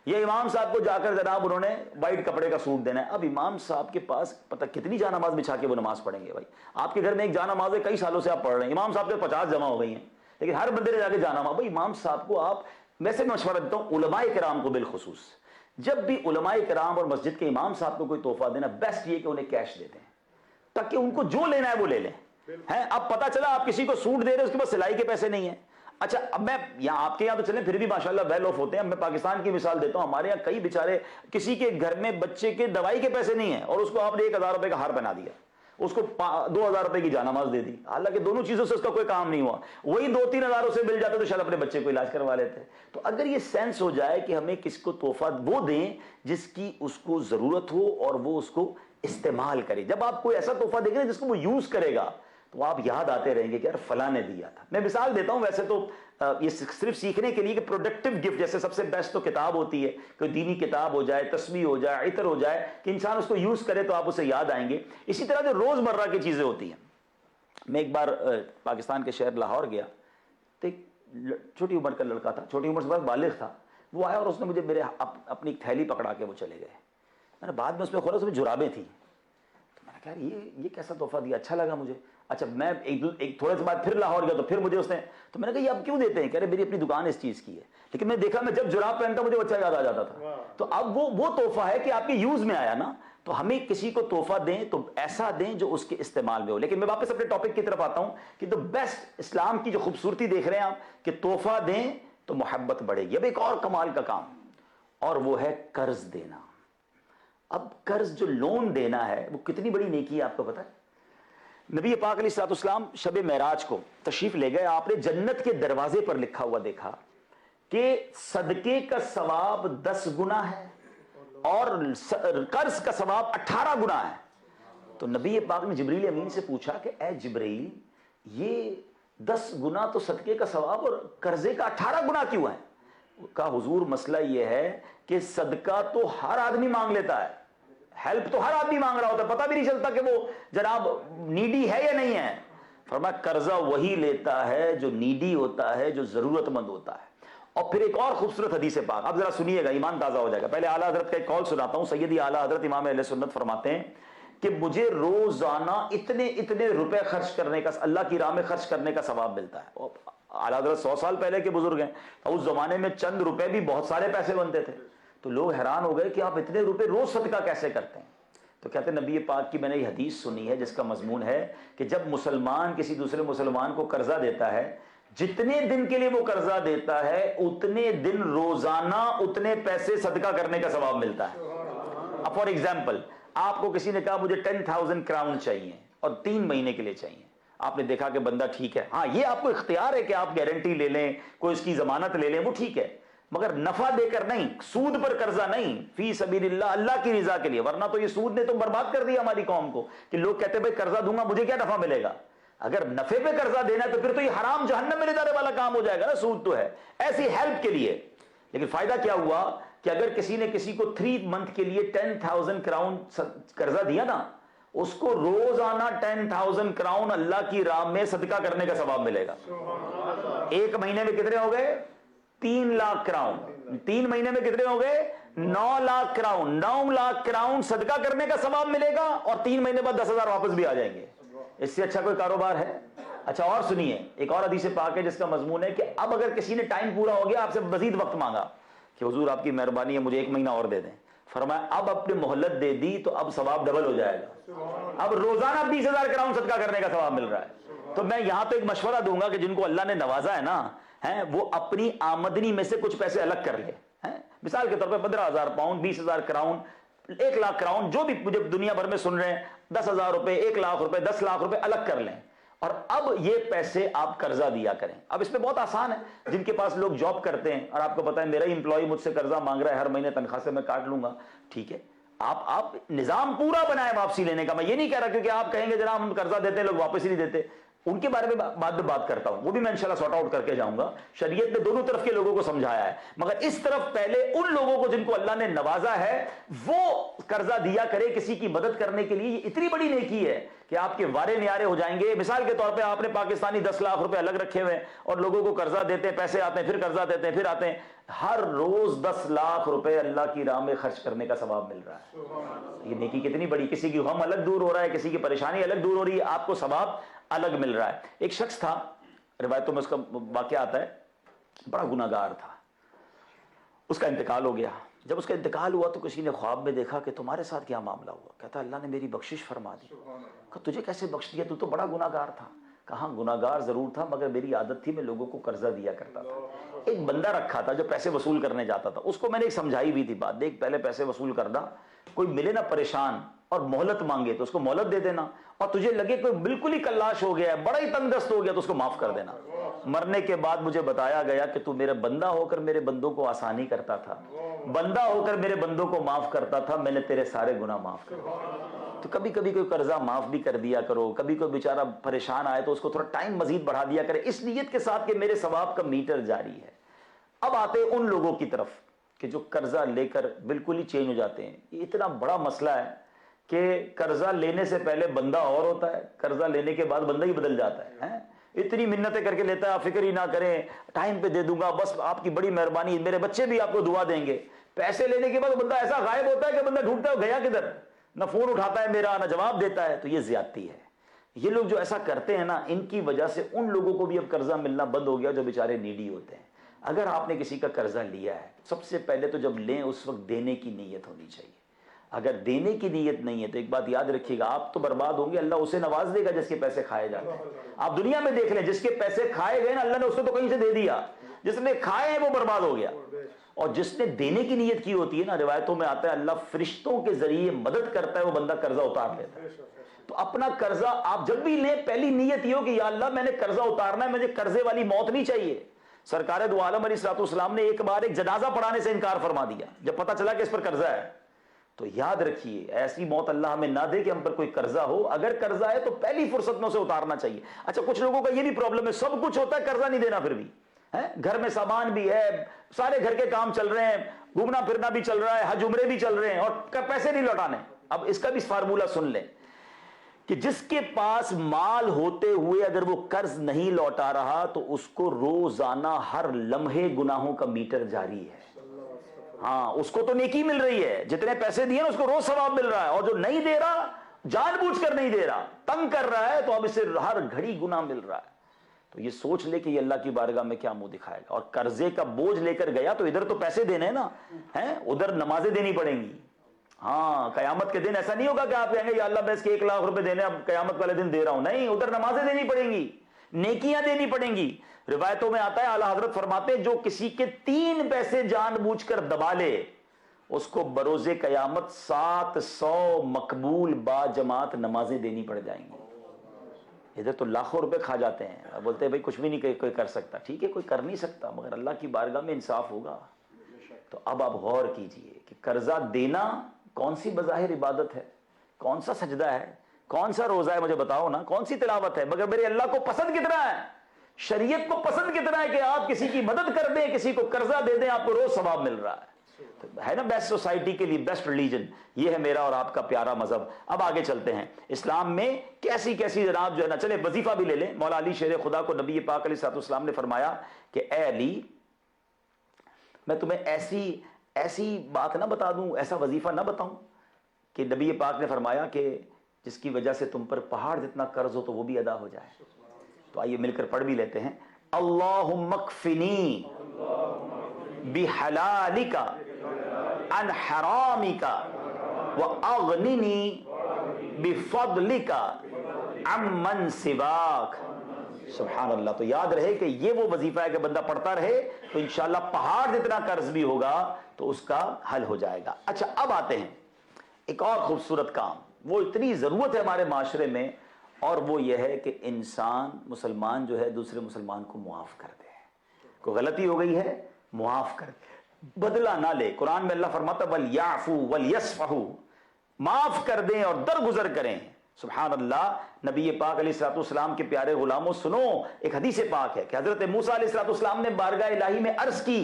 Speaker 1: یہ امام صاحب کو جا کر جناب انہوں نے وائٹ کپڑے کا سوٹ دینا ہے. اب امام صاحب کے پاس پتہ کتنی جا نماز بچھا کے وہ نماز پڑھیں گے. بھائی, آپ کے گھر میں ایک جا نماز ہے, کئی سالوں سے آپ پڑھ رہے ہیں, امام صاحب کے 50 جمع ہو گئی ہیں, لیکن ہر بندے نے جا کے جا نماز. بھائی, امام صاحب کو آپ, میں سے مشورہ دیتا ہوں علماء کرام کو بالخصوص, جب بھی علماء کرام اور مسجد کے امام صاحب کو کوئی تحفہ دینا, بیسٹ یہ کہ انہیں کیش دے دیں تاکہ ان کو جو لینا ہے وہ لے لیں. اب پتہ چلا آپ کسی کو سوٹ دے رہے, اس کے پاس سلائی کے پیسے نہیں ہیں. اچھا, اب میں یہاں آپ کے یہاں تو چلیں پھر بھی ماشاءاللہ ویل آف ہوتے ہیں. میں پاکستان کی مثال دیتا ہوں, ہمارے یہاں کئی بیچارے کسی کے گھر میں بچے کے دوائی کے پیسے نہیں ہیں اور اس کو آپ نے 1000 روپے کا ہار بنا دیا, اس کو 2000 روپے کی جانماز دے دی. حالانکہ دونوں چیزوں سے اس کا کوئی کام نہیں ہوا, وہی 2-3 ہزار سے مل جاتا تو شاید اپنے بچے کو علاج کروا لیتے. تو اگر یہ سینس ہو جائے کہ ہمیں کس کو تحفہ وہ دیں جس کی اس کو ضرورت ہو اور وہ اس کو استعمال کرے. جب آپ کوئی ایسا تحفہ دیں گے جس کو وہ یوز کرے گا تو آپ یاد آتے رہیں گے کہ یار فلاں نے دیا تھا. میں مثال دیتا ہوں, ویسے تو یہ صرف سیکھنے کے لیے کہ پروڈکٹیو گفٹ, جیسے سب سے بیسٹ تو کتاب ہوتی ہے, کوئی دینی کتاب ہو جائے, تسبیح ہو جائے, عطر ہو جائے, کہ انسان اس کو یوز کرے تو آپ اسے یاد آئیں گے. اسی طرح جو روز مرہ کی چیزیں ہوتی ہیں. میں ایک بار پاکستان کے شہر لاہور گیا تو ایک چھوٹی عمر کا لڑکا تھا, چھوٹی عمر سے بس بالغ تھا, وہ آیا اور اس نے مجھے میرے اپنی ایک تھیلی پکڑا کے وہ چلے گئے. میں نے بعد میں اس میں کھولا, اس میں جرابیں تھیں. تو میں نے کہا یہ کیسا تحفہ دیا, اچھا لگا مجھے. اچھا, میں ایک تھوڑے سے بعد پھر لاہور گیا تو پھر مجھے اس نے, تو میں نے کہا یہ آپ کیوں دیتے ہیں, کہہ رہے میری اپنی دکان اس چیز کی ہے. لیکن میں دیکھا, میں جب جراب پہنتا مجھے اچھا یاد آ جاتا تھا. تو اب وہ تحفہ ہے کہ آپ کے یوز میں آیا نا. تو ہمیں کسی کو تحفہ دیں تو ایسا دیں جو اس کے استعمال میں ہو. لیکن میں واپس اپنے ٹاپک کی طرف آتا ہوں کہ تو بیسٹ اسلام کی جو خوبصورتی دیکھ رہے ہیں آپ کہ تحفہ دیں تو محبت بڑھے گی. اب ایک اور کمال کا کام, اور وہ ہے قرض دینا. اب قرض جو لون دینا ہے وہ کتنی بڑی نیکی ہے آپ کو پتہ ہے. نبی پاک علیہ الصلوۃ والسلام شب معراج کو تشریف لے گئے, آپ نے جنت کے دروازے پر لکھا ہوا دیکھا کہ صدقے کا ثواب 10 گنا ہے اور قرض کا ثواب 18 گنا ہے. تو نبی پاک نے جبریل امین سے پوچھا کہ اے جبریل, یہ 10 گنا تو صدقے کا ثواب اور قرضے کا 18 گنا کیوں ہے؟ کہا حضور مسئلہ یہ ہے کہ صدقہ تو ہر آدمی مانگ لیتا ہے, ہیلپ تو ہر آدمی مانگ رہا ہوتا ہے, پتہ بھی نہیں چلتا کہ وہ جناب نیڈی ہے یا نہیں ہے. فرمایا قرضہ وہی لیتا ہے جو نیڈی ہوتا ہے, جو ضرورت مند ہوتا ہے. اور پھر ایک اور خوبصورت حدیث پاک, اب ذرا سنیے گا, ایمان تازہ ہو جائے گا. پہلے اعلیٰ حضرت کا ایک قول سناتا ہوں. سیدی اعلیٰ حضرت امام اہل سنت فرماتے ہیں کہ مجھے روزانہ اتنے روپے خرچ کرنے کا, اللہ کی راہ میں خرچ کرنے کا ثواب ملتا ہے. اعلیٰ حضرت 100 سال پہلے کے بزرگ ہیں, اس زمانے میں چند روپے بھی بہت سارے پیسے بنتے تھے. تو لوگ حیران ہو گئے کہ آپ اتنے روپے روز صدقہ کیسے کرتے ہیں. تو تو کہتے ہیں نبی پاک کی میں نے یہ حدیث سنی ہے جس کا مضمون ہے کہ جب مسلمان کسی دوسرے مسلمان کو قرضہ دیتا ہے، جتنے دن کے لیے وہ قرضہ دیتا ہے اتنے دن روزانہ اتنے پیسے صدقہ کرنے کا ثواب ملتا ہے۔ اب فار ایگزامپل آپ کو کسی نے کہا مجھے 10,000 کراؤن چاہیے اور 3 مہینے کے لیے چاہیے، آپ نے دیکھا کہ بندہ ٹھیک ہے، ہاں یہ آپ کو اختیار ہے کہ آپ گارنٹی لے لیں، کوئی اس کی ضمانت لے لیں، وہ ٹھیک ہے، مگر نفع دے کر نہیں، سود پر قرضہ نہیں، فی سبیل اللہ، اللہ کی رضا کے لیے، ورنہ تو یہ سود نے تو برباد کر دیا ہماری قوم کو کہ لوگ کہتے ہیں بھائی قرضہ دوں گا مجھے کیا نفع ملے گا، اگر نفع پہ قرضہ دینا ہے تو پھر تو یہ حرام جہنم میں لے جانے والا کام ہو جائے گا نا، سود تو ہے ایسی ہیلپ کے لیے۔ لیکن فائدہ کیا ہوا کہ اگر کسی نے کسی کو 3 منتھ کے لیے 10,000 کراؤن قرضہ دیا نا، اس کو روزانہ 10,000 کراؤن اللہ کی راہ میں صدقہ کرنے کا ثواب ملے گا۔ 1 مہینے میں کتنے ہو گئے؟ 3 لاکھ کراؤن، 3 مہینے میں کتنے ہو گئے؟ 9 لاکھ کراؤن، 9 لاکھ کراؤن صدقہ کرنے کا ثواب ملے گا، اور 3 مہینے بعد 10,000 واپس بھی آ جائیں گے۔ اس سے اچھا کوئی کاروبار ہے؟ اچھا اور سنیے، ایک اور حدیث پاک ہے جس کا مضمون ہے کہ اب اگر کسی نے ٹائم پورا ہو گیا، آپ سے مزید وقت مانگا کہ حضور آپ کی مہربانی ہے مجھے 1 مہینہ اور دے دیں، فرمایا اب اپنے مہلت دے دی تو اب ثواب ڈبل ہو جائے گا، اب روزانہ 20,000 کراؤن صدقہ کرنے کا ثواب مل رہا ہے۔ تو میں یہاں تو ایک مشورہ دوں گا کہ جن کو اللہ نے نوازا ہے نا، وہ اپنی آمدنی میں سے کچھ پیسے الگ کر لے، مثال کے طور پہ 15,000 پاؤنڈ، 20,000 کراؤن، 1 لاکھ کراؤن، جو بھی مجھے دنیا بھر میں سن رہے ہیں، 10,000 روپے، 1 لاکھ روپے، 10 لاکھ روپے الگ کر لیں، اور اب یہ پیسے آپ قرضہ دیا کریں۔ اب اس میں بہت آسان ہے، جن کے پاس لوگ جاب کرتے ہیں اور آپ کو پتا ہے میرا ہی امپلائی مجھ سے قرضہ مانگ رہا ہے، ہر مہینے تنخواہ سے میں کاٹ لوں گا، ٹھیک ہے، آپ نظام پورا بنائیں واپسی لینے کا۔ میں یہ نہیں کہہ رہا کیونکہ آپ کہیں گے جناب ہم قرضہ دیتے ہیں لوگ واپس ہی نہیں دیتے، ان کے بارے میں بعد میں بات کرتا ہوں، وہ بھی میں انشاءاللہ سارٹ آؤٹ کر کے جاؤں گا۔ شریعت نے دونوں طرف کے لوگوں کو سمجھایا ہے، مگر اس طرف پہلے ان لوگوں کو جن کو اللہ نے نوازا ہے وہ قرضہ دیا کرے کسی کی مدد کرنے کے لیے۔ یہ اتنی بڑی نیکی ہے کہ آپ کے وارے نیارے ہو جائیں گے۔ مثال کے طور پہ آپ نے پاکستانی 10 لاکھ روپے الگ رکھے ہوئے اور لوگوں کو قرضہ دیتے ہیں، پیسے آتے ہیں، پھر قرضہ دیتے ہیں، پھر آتے ہیں، ہر روز 10 لاکھ روپے اللہ کی راہ میں خرچ کرنے کا ثواب مل رہا ہے۔ یہ نیکی کتنی بڑی، کسی کی غم الگ دور ہو رہا ہے، کسی کی پریشانی الگ دور ہو رہی ہے، آپ کو ثواب الگ مل رہا ہے۔ ایک شخص تھا، روایتوں میں اس کا واقعہ آتا ہے، بڑا گناہگار تھا، اس کا انتقال ہو گیا۔ جب اس کا انتقال ہوا تو کسی نے خواب میں دیکھا کہ تمہارے ساتھ کیا معاملہ ہوا؟ کہتا اللہ نے میری بخشش فرما دی۔ کہا تجھے کیسے بخش دیا؟ تو تو بڑا گناہگار تھا۔ کہا گناہگار ضرور تھا مگر میری عادت تھی میں لوگوں کو قرضہ دیا کرتا تھا۔ ایک بندہ رکھا تھا جو پیسے وصول کرنے جاتا تھا، اس کو میں نے ایک سمجھائی بھی تھی بات، دیکھ پہلے پیسے وصول کرنا، کوئی ملے نا پریشان اور مہلت مانگے تو اس کو مہلت دے دینا، اور تجھے لگے کوئی بالکل ہی کلاش ہو گیا ہے، بڑا ہی تنگ دست ہو گیا تو اس کو معاف کر دینا۔ مرنے کے بعد مجھے بتایا گیا کہ تو میرے بندہ ہو کر میرے بندوں کو آسانی کرتا تھا، بندہ ہو کر میرے بندوں کو معاف کرتا تھا، میں نے تیرے سارے گناہ معاف کر دیے۔ تو کبھی کبھی کوئی قرضہ معاف بھی کر دیا کرو، کبھی کوئی بیچارہ پریشان آئے تو اس کو تھوڑا ٹائم مزید بڑھا دیا کرے، اس نیت کے ساتھ کہ میرے ثواب کا میٹر جاری ہے۔ اب آتے ان لوگوں کی طرف کہ جو قرضہ لے کر بالکل ہی چینج ہو جاتے ہیں۔ یہ اتنا بڑا مسئلہ ہے کہ قرضہ لینے سے پہلے بندہ اور ہوتا ہے، قرضہ لینے کے بعد بندہ ہی بدل جاتا ہے۔ اتنی منتیں کر کے لیتا ہے، آپ فکر ہی نہ کریں، ٹائم پہ دے دوں گا، بس آپ کی بڑی مہربانی، میرے بچے بھی آپ کو دعا دیں گے۔ پیسے لینے کے بعد بندہ ایسا غائب ہوتا ہے کہ بندہ ڈھونڈتا ہے گیا کدھر، نہ فون اٹھاتا ہے میرا، نہ جواب دیتا ہے۔ تو یہ زیادتی ہے۔ یہ لوگ جو ایسا کرتے ہیں نا، ان کی وجہ سے ان لوگوں کو بھی اب قرضہ ملنا بند ہو گیا جو بیچارے نیڈی ہوتے ہیں۔ اگر آپ نے کسی کا قرضہ لیا ہے، سب سے پہلے تو جب لیں اس وقت دینے کی نیت ہونی چاہیے۔ اگر دینے کی نیت نہیں ہے تو ایک بات یاد رکھیے گا، آپ تو برباد ہوں گے، اللہ اسے نواز دے گا جس کے پیسے کھائے جاتے ہیں۔ آپ دنیا میں دیکھ لیں، جس کے پیسے کھائے گئے نا، اللہ نے اس کو تو کہیں سے دے دیا، جس نے کھائے ہیں وہ برباد ہو گیا۔ اور جس نے دینے کی نیت کی ہوتی ہے نا، روایتوں میں آتا ہے اللہ فرشتوں کے ذریعے مدد کرتا ہے، وہ بندہ قرضہ اتار لیتا ہے۔ تو اپنا قرضہ آپ جب بھی لیں، پہلی نیت یہ ہو کہ یا اللہ میں نے قرضہ اتارنا ہے، مجھے قرضے والی موت نہیں چاہیے۔ سرکار دو عالم علیہ الصلوۃ والسلام نے ایک بار ایک جنازہ پڑھانے سے انکار فرما دیا جب پتہ چلا کہ اس پر قرضہ ہے۔ تو یاد رکھیے ایسی موت اللہ ہمیں نہ دے کہ ہم پر کوئی قرضہ ہو، اگر قرضہ ہے تو پہلی فرصت میں اسے اتارنا چاہیے۔ اچھا کچھ لوگوں کا یہ بھی پرابلم ہے، سب کچھ ہوتا ہے قرضہ نہیں دینا، پھر بھی گھر میں سامان بھی ہے، سارے گھر کے کام چل رہے ہیں، گھومنا پھرنا بھی چل رہا ہے، حج عمرے بھی چل رہے ہیں، اور پیسے نہیں لوٹانے۔ اب اس کا بھی فارمولہ سن لیں کہ جس کے پاس مال ہوتے ہوئے اگر وہ قرض نہیں لوٹا رہا تو اس کو روزانہ ہر لمحے گناہوں کا میٹر جاری ہے۔ ہاں اس کو تو نیکی مل رہی ہے، جتنے پیسے دیے نا اس کو روز ثواب مل رہا ہے، اور جو نہیں دے رہا، جان بوجھ کر نہیں دے رہا، تنگ کر رہا ہے، تو اب اسے ہر گھڑی گناہ مل رہا ہے۔ تو یہ سوچ لے کہ یہ اللہ کی بارگاہ میں کیا منہ دکھائے گا۔ اور قرضے کا بوجھ لے کر گیا تو ادھر تو پیسے دینے ہیں نا، ادھر نمازیں دینی پڑیں گی، ہاں قیامت کے دن ایسا نہیں ہوگا کہ آپ کہیں گے یا اللہ میں اس کے 1 لاکھ روپے دینے اب قیامت والے دن دے رہا ہوں. نہیں, ادھر نمازیں دینی پڑیں گی, نیکیاں دینی پڑیں گی. روایتوں میں آتا ہے اعلیٰ حضرت فرماتے ہیں جو کسی کے 3 پیسے جان بوجھ کر دبا لے اس کو بروز قیامت 700 مقبول با جماعت نمازیں دینی پڑ جائیں گی. ادھر تو لاکھوں روپے کھا جاتے ہیں, بولتے ہیں بھائی کچھ بھی نہیں کوئی کر سکتا. ٹھیک ہے, کوئی کر نہیں سکتا, مگر اللہ کی بارگاہ میں انصاف ہوگا. تو اب آپ غور کیجئے کہ قرضہ دینا کون سی بظاہر عبادت ہے, کون سا سجدہ ہے, کون سا روزہ ہے, مجھے بتاؤ نا, کون سی تلاوت ہے, مگر میرے اللہ کو پسند کتنا ہے, شریعت کو پسند کتنا ہے کہ آپ کسی کی مدد کر دیں, کسی کو قرضہ دے دیں, آپ کو روز ثواب مل رہا ہے. ہے نا بیسٹ سوسائٹی کے لیے بیسٹ ریلیجن, یہ ہے میرا اور آپ کا پیارا مذہب. اب آگے چلتے ہیں, اسلام میں کیسی کیسی جناب جو ہے نا, چلے وظیفہ بھی لے لیں. مولا علی شیر خدا کو نبی پاک علیہ الصلوۃ والسلام نے فرمایا کہ اے علی میں تمہیں ایسی بات نہ بتا دوں, ایسا وظیفہ نہ بتاؤں کہ نبی پاک نے فرمایا کہ جس کی وجہ سے تم پر پہاڑ جتنا قرض ہو تو وہ بھی ادا ہو جائے. تو آئیے مل کر پڑھ بھی لیتے ہیں. اللہم اکفنی بحلالک عن حرامک واغننی بفضلک عمن سواک. سبحان اللہ. تو یاد رہے کہ یہ وہ وظیفہ ہے کہ بندہ پڑھتا رہے تو انشاءاللہ پہاڑ جتنا قرض بھی ہوگا تو اس کا حل ہو جائے گا. اچھا اب آتے ہیں ایک اور خوبصورت کام, وہ اتنی ضرورت ہے ہمارے معاشرے میں, اور وہ یہ ہے کہ انسان مسلمان جو ہے دوسرے مسلمان کو معاف کر دے. کوئی غلطی ہو گئی ہے معاف کر دے, بدلہ نہ لے. قرآن میں اللہ فرماتا وَلْيَعْفُوا وَلْيَصْفَحُوا, معاف کر دیں اور درگزر کریں. سبحان اللہ. نبی پاک علیہ الصلوۃ والسلام کے پیارے غلاموں سنو, ایک حدیث پاک ہے کہ حضرت موسیٰ علیہ الصلوۃ والسلام نے بارگاہ الہی میں عرض کی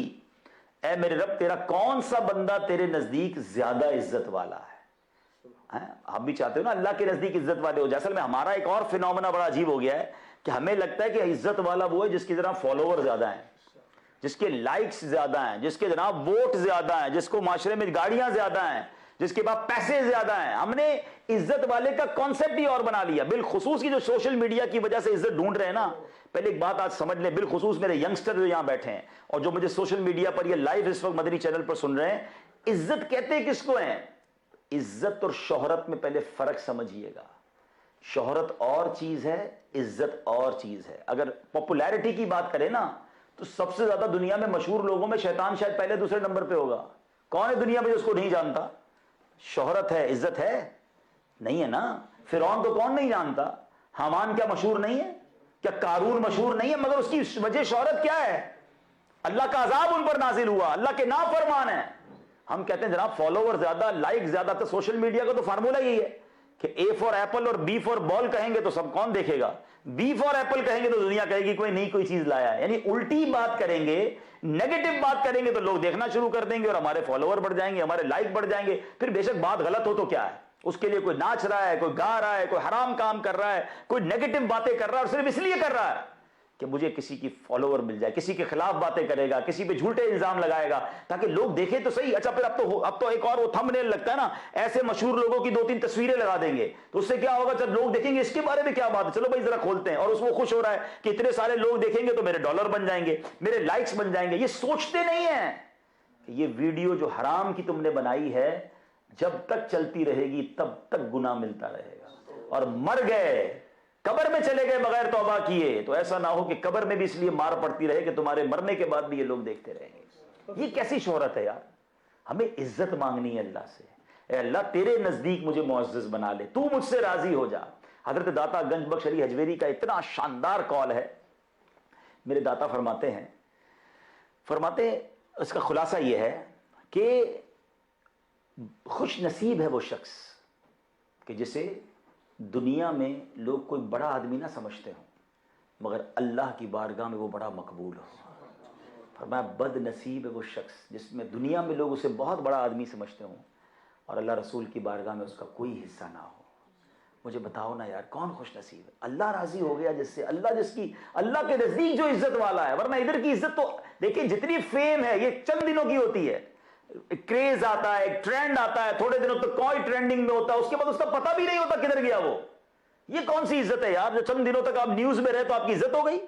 Speaker 1: اے میرے رب تیرا کون سا بندہ تیرے نزدیک زیادہ عزت والا ہے. آپ بھی چاہتے ہو نا اللہ کے نزدیک عزت والے ہو جائے. اصل میں ہمارا ایک اور فینومنا بڑا عجیب ہو گیا ہے کہ ہمیں لگتا ہے کہ عزت والا وہ ہے جس کی جناب فالوور زیادہ ہیں, جس کے لائکس زیادہ ہیں, جس کے جناب ووٹ زیادہ ہیں, جس کو معاشرے میں گاڑیاں زیادہ ہیں, جس کے پاس پیسے زیادہ ہیں. ہم نے عزت والے کا کانسیپٹ ہی اور بنا لیا. بالخصوص جو سوشل میڈیا کی وجہ سے عزت ڈھونڈ رہے ہیں نا, پہلے ایک بات آج سمجھ لیں, بالخصوص میرے ینگسٹر جو یہاں بیٹھے ہیں اور جو مجھے سوشل میڈیا پر یہ لائیو اس وقت مدنی چینل پر سن رہے ہیں, عزت کہتے کس کو ہیں؟ عزت اور شہرت میں پہلے فرق سمجھیے گا. شہرت اور چیز ہے, عزت اور چیز ہے. اگر پاپولیرٹی کی بات کریں نا تو سب سے زیادہ دنیا میں مشہور لوگوں میں شیطان شاید پہلے دوسرے نمبر پہ ہوگا. کون ہے دنیا میں جو اس کو نہیں جانتا؟ شہرت ہے, عزت ہے نہیں ہے نا. فرعون کو کون نہیں جانتا؟ حامان کیا مشہور نہیں ہے؟ کیا قارون مشہور نہیں ہے؟ مگر اس کی وجہ شہرت کیا ہے؟ اللہ کا عذاب ان پر نازل ہوا, اللہ کے نافرمان ہیں. ہم کہتے ہیں جناب فالوور زیادہ, لائک زیادہ. تو سوشل میڈیا کا تو فارمولا یہی ہے کہ اے فار ایپل اور بی فار بال کہیں گے تو سب کون دیکھے گا, بی فار ایپل کہیں گے تو دنیا کہے گی کوئی نئی کوئی چیز لایا ہے. یعنی الٹی بات کریں گے, نیگیٹو بات کریں گے تو لوگ دیکھنا شروع کر دیں گے اور ہمارے فالوور بڑھ جائیں گے, ہمارے لائک بڑھ جائیں گے. پھر بے شک بات غلط ہو تو کیا ہے, اس کے لیے کوئی ناچ رہا ہے, کوئی گا رہا ہے, کوئی حرام کام کر رہا ہے, کوئی نیگیٹو باتیں کر رہا ہے, اور صرف اس لیے کر رہا ہے کہ مجھے کسی کی فالوور مل جائے, کسی کے خلاف باتیں کرے گا, کسی پہ جھوٹے الزام لگائے گا تاکہ لوگ دیکھیں تو صحیح. اچھا پھر اب تو ایک اور وہ تھمبنیل لگتا ہے نا, ایسے مشہور لوگوں کی 2-3 تصویریں لگا دیں گے تو اس سے کیا ہوگا, جب لوگ دیکھیں گے اس کے بارے میں کیا بات ہے, چلو بھائی ذرا کھولتے ہیں, اور اس کو خوش ہو رہا ہے کہ اتنے سارے لوگ دیکھیں گے تو میرے ڈالر بن جائیں گے, میرے لائکس بن جائیں گے. یہ سوچتے نہیں ہیں کہ یہ ویڈیو جو حرام کی تم نے بنائی ہے جب تک چلتی رہے گی تب تک گناہ ملتا رہے گا, اور مر گئے قبر میں چلے گئے بغیر توبہ کیے تو ایسا نہ ہو کہ قبر میں بھی اس لیے مار پڑتی رہے کہ تمہارے مرنے کے بعد بھی یہ لوگ دیکھتے رہیں گے. یہ کیسی شہرت ہے یار. ہمیں عزت مانگنی ہے اللہ سے. اے اللہ تیرے نزدیک مجھے معزز بنا لے, تو مجھ سے راضی ہو جا. حضرت داتا گنج بخش علی حجویری کا اتنا شاندار قول ہے. میرے داتا فرماتے اس کا خلاصہ یہ ہے کہ خوش نصیب ہے وہ شخص کہ جسے دنیا میں لوگ کوئی بڑا آدمی نہ سمجھتے ہوں مگر اللہ کی بارگاہ میں وہ بڑا مقبول ہو. فرمایا بد نصیب ہے وہ شخص جس میں دنیا میں لوگ اسے بہت بڑا آدمی سمجھتے ہوں اور اللہ رسول کی بارگاہ میں اس کا کوئی حصہ نہ ہو. مجھے بتاؤ نا یار کون خوش نصیب ہے؟ اللہ راضی ہو گیا جس سے, اللہ کے نزدیک جو عزت والا ہے. ورنہ ادھر کی عزت تو دیکھیں جتنی فیم ہے یہ چند دنوں کی ہوتی ہے. ایک کریز آتا ہے, ایک ٹرینڈ آتا ہے, تھوڑے دنوں تک کوئی ٹرینڈنگ میں ہوتا ہے, اس کے بعد اس کا پتہ بھی نہیں ہوتا کدھر گیا وہ. یہ کون سی عزت ہے یار جو چند دنوں تک آپ نیوز میں رہے تو آپ کی عزت ہو گئی؟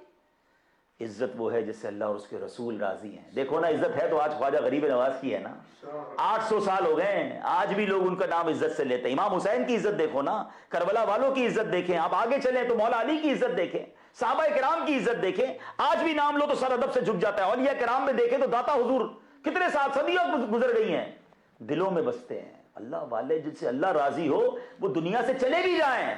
Speaker 1: عزت وہ ہے جس سے اللہ اور اس کے رسول راضی ہیں. دیکھو نا عزت ہے تو آج خواجہ غریب نواز کی ہے نا, 800 سال ہو گئے ہیں, آج بھی لوگ ان کا نام عزت سے لیتے ہیں. امام حسین کی عزت دیکھو نا, کربلا والوں کی عزت دیکھیں, آپ آگے چلیں تو مولا علی کی عزت دیکھیں, صحابہ کرام کی عزت دیکھیں, آج بھی نام لو تو سر ادب سے جھک جاتا ہے. اولیاء کرام میں دیکھیں تو داتا حضور کتنے سال صدیوں گزر گئی ہیں, دلوں میں بستے ہیں. اللہ والے جن سے اللہ راضی ہو وہ دنیا سے چلے بھی جائیں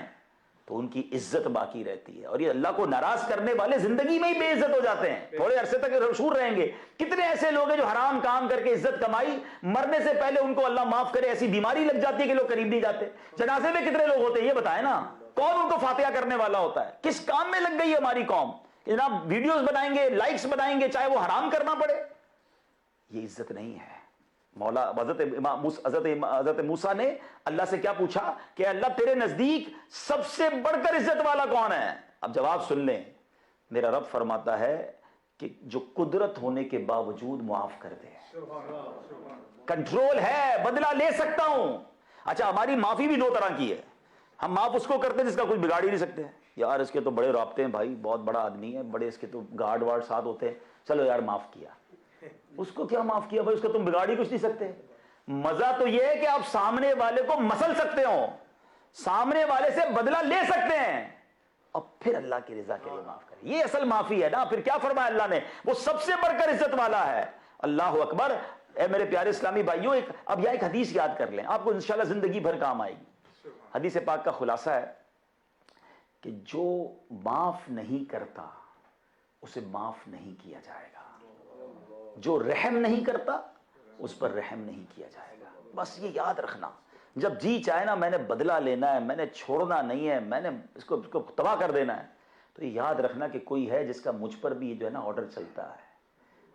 Speaker 1: تو ان کی عزت باقی رہتی ہے, اور یہ اللہ کو ناراض کرنے والے زندگی میں ہی بے عزت ہو جاتے ہیں, تھوڑے عرصے تک مشہور رہیں گے. کتنے ایسے لوگ ہیں جو حرام کام کر کے عزت کمائی, مرنے سے پہلے ان کو اللہ معاف کرے ایسی بیماری لگ جاتی ہے کہ لوگ قریب نہیں جاتے. جنازے میں کتنے لوگ ہوتے ہیں یہ بتائیں نا, کون ان کو فاتحہ کرنے والا ہوتا ہے؟ کس کام میں لگ گئی ہے ہماری قوم کہ جناب ویڈیوز بنائیں گے, لائکس بنائیں گے, چاہے وہ حرام کرنا پڑے. یہ عزت نہیں ہے. مولا حضرت موسیٰ نے اللہ سے کیا پوچھا کہ اللہ تیرے نزدیک سب سے بڑھ کر عزت والا کون ہے؟ اب جواب سن لیں. میرا رب فرماتا ہے کہ جو قدرت ہونے کے باوجود معاف کر دے, کنٹرول ہے, بدلہ لے سکتا ہوں. اچھا ہماری معافی بھی 2 طرح کی ہے. ہم معاف اس کو کرتے ہیں جس کا کچھ بگاڑ ہی نہیں سکتے. یار اس کے تو بڑے رابطے ہیں بھائی, بہت بڑا آدمی ہے, بڑے اس کے تو گارڈ وارڈ ساتھ ہوتے ہیں, چلو یار معاف کیا. اس کو کیا معاف کیا بھائی, اس کو تم بگاڑ ہی کچھ نہیں سکتے. مزہ تو یہ ہے کہ آپ سامنے والے کو مسل سکتے ہو, سامنے والے سے بدلہ لے سکتے ہیں, اور پھر اللہ کی رضا کے لیے معاف کریں. یہ اصل معافی ہے نا. پھر کیا فرمایا اللہ نے, وہ سب سے بڑھ کر عزت والا ہے. اللہ اکبر. اے میرے پیارے اسلامی بھائیوں, اب یہ ایک حدیث یاد کر لیں, آپ کو انشاءاللہ زندگی بھر کام آئے گی. حدیث پاک کا خلاصہ ہے کہ جو معاف نہیں کرتا اسے معاف نہیں کیا جائے گا, جو رحم نہیں کرتا اس پر رحم نہیں کیا جائے گا. بس یہ یاد رکھنا, جب جی چاہے نا میں نے بدلہ لینا ہے, میں نے چھوڑنا نہیں ہے, میں نے اس کو تباہ کر دینا ہے, تو یہ یاد رکھنا کہ کوئی ہے جس کا مجھ پر بھی جو ہے نا آرڈر چلتا ہے.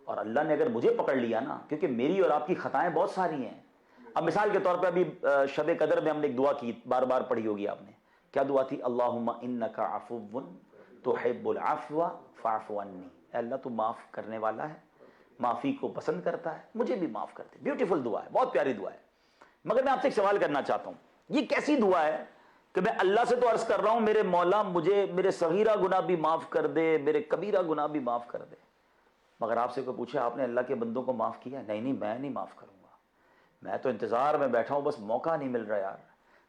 Speaker 1: اور اللہ نے اگر مجھے پکڑ لیا نا, کیونکہ میری اور آپ کی خطائیں بہت ساری ہیں. اب مثال کے طور پہ ابھی شب قدر میں ہم نے ایک دعا کی, بار بار پڑھی ہوگی آپ نے. کیا دعا تھی؟ اللہم انک عفو تحب العفو فاعف عنی. اے اللہ تو معاف کرنے والا ہے, معافی کو پسند کرتا ہے, مجھے بھی معاف کرتے. بیوٹیفل دعا ہے, بہت پیاری دعا ہے. مگر میں آپ سے ایک سوال کرنا چاہتا ہوں, یہ کیسی دعا ہے کہ میں اللہ سے تو عرض کر رہا ہوں میرے مولا مجھے میرے صغیرہ گناہ بھی معاف کر دے, میرے کبیرہ گناہ بھی معاف کر دے, مگر آپ سے کوئی پوچھے آپ نے اللہ کے بندوں کو معاف کیا؟ نہیں میں نہیں معاف کروں گا, میں تو انتظار میں بیٹھا ہوں, بس موقع نہیں مل رہا یار.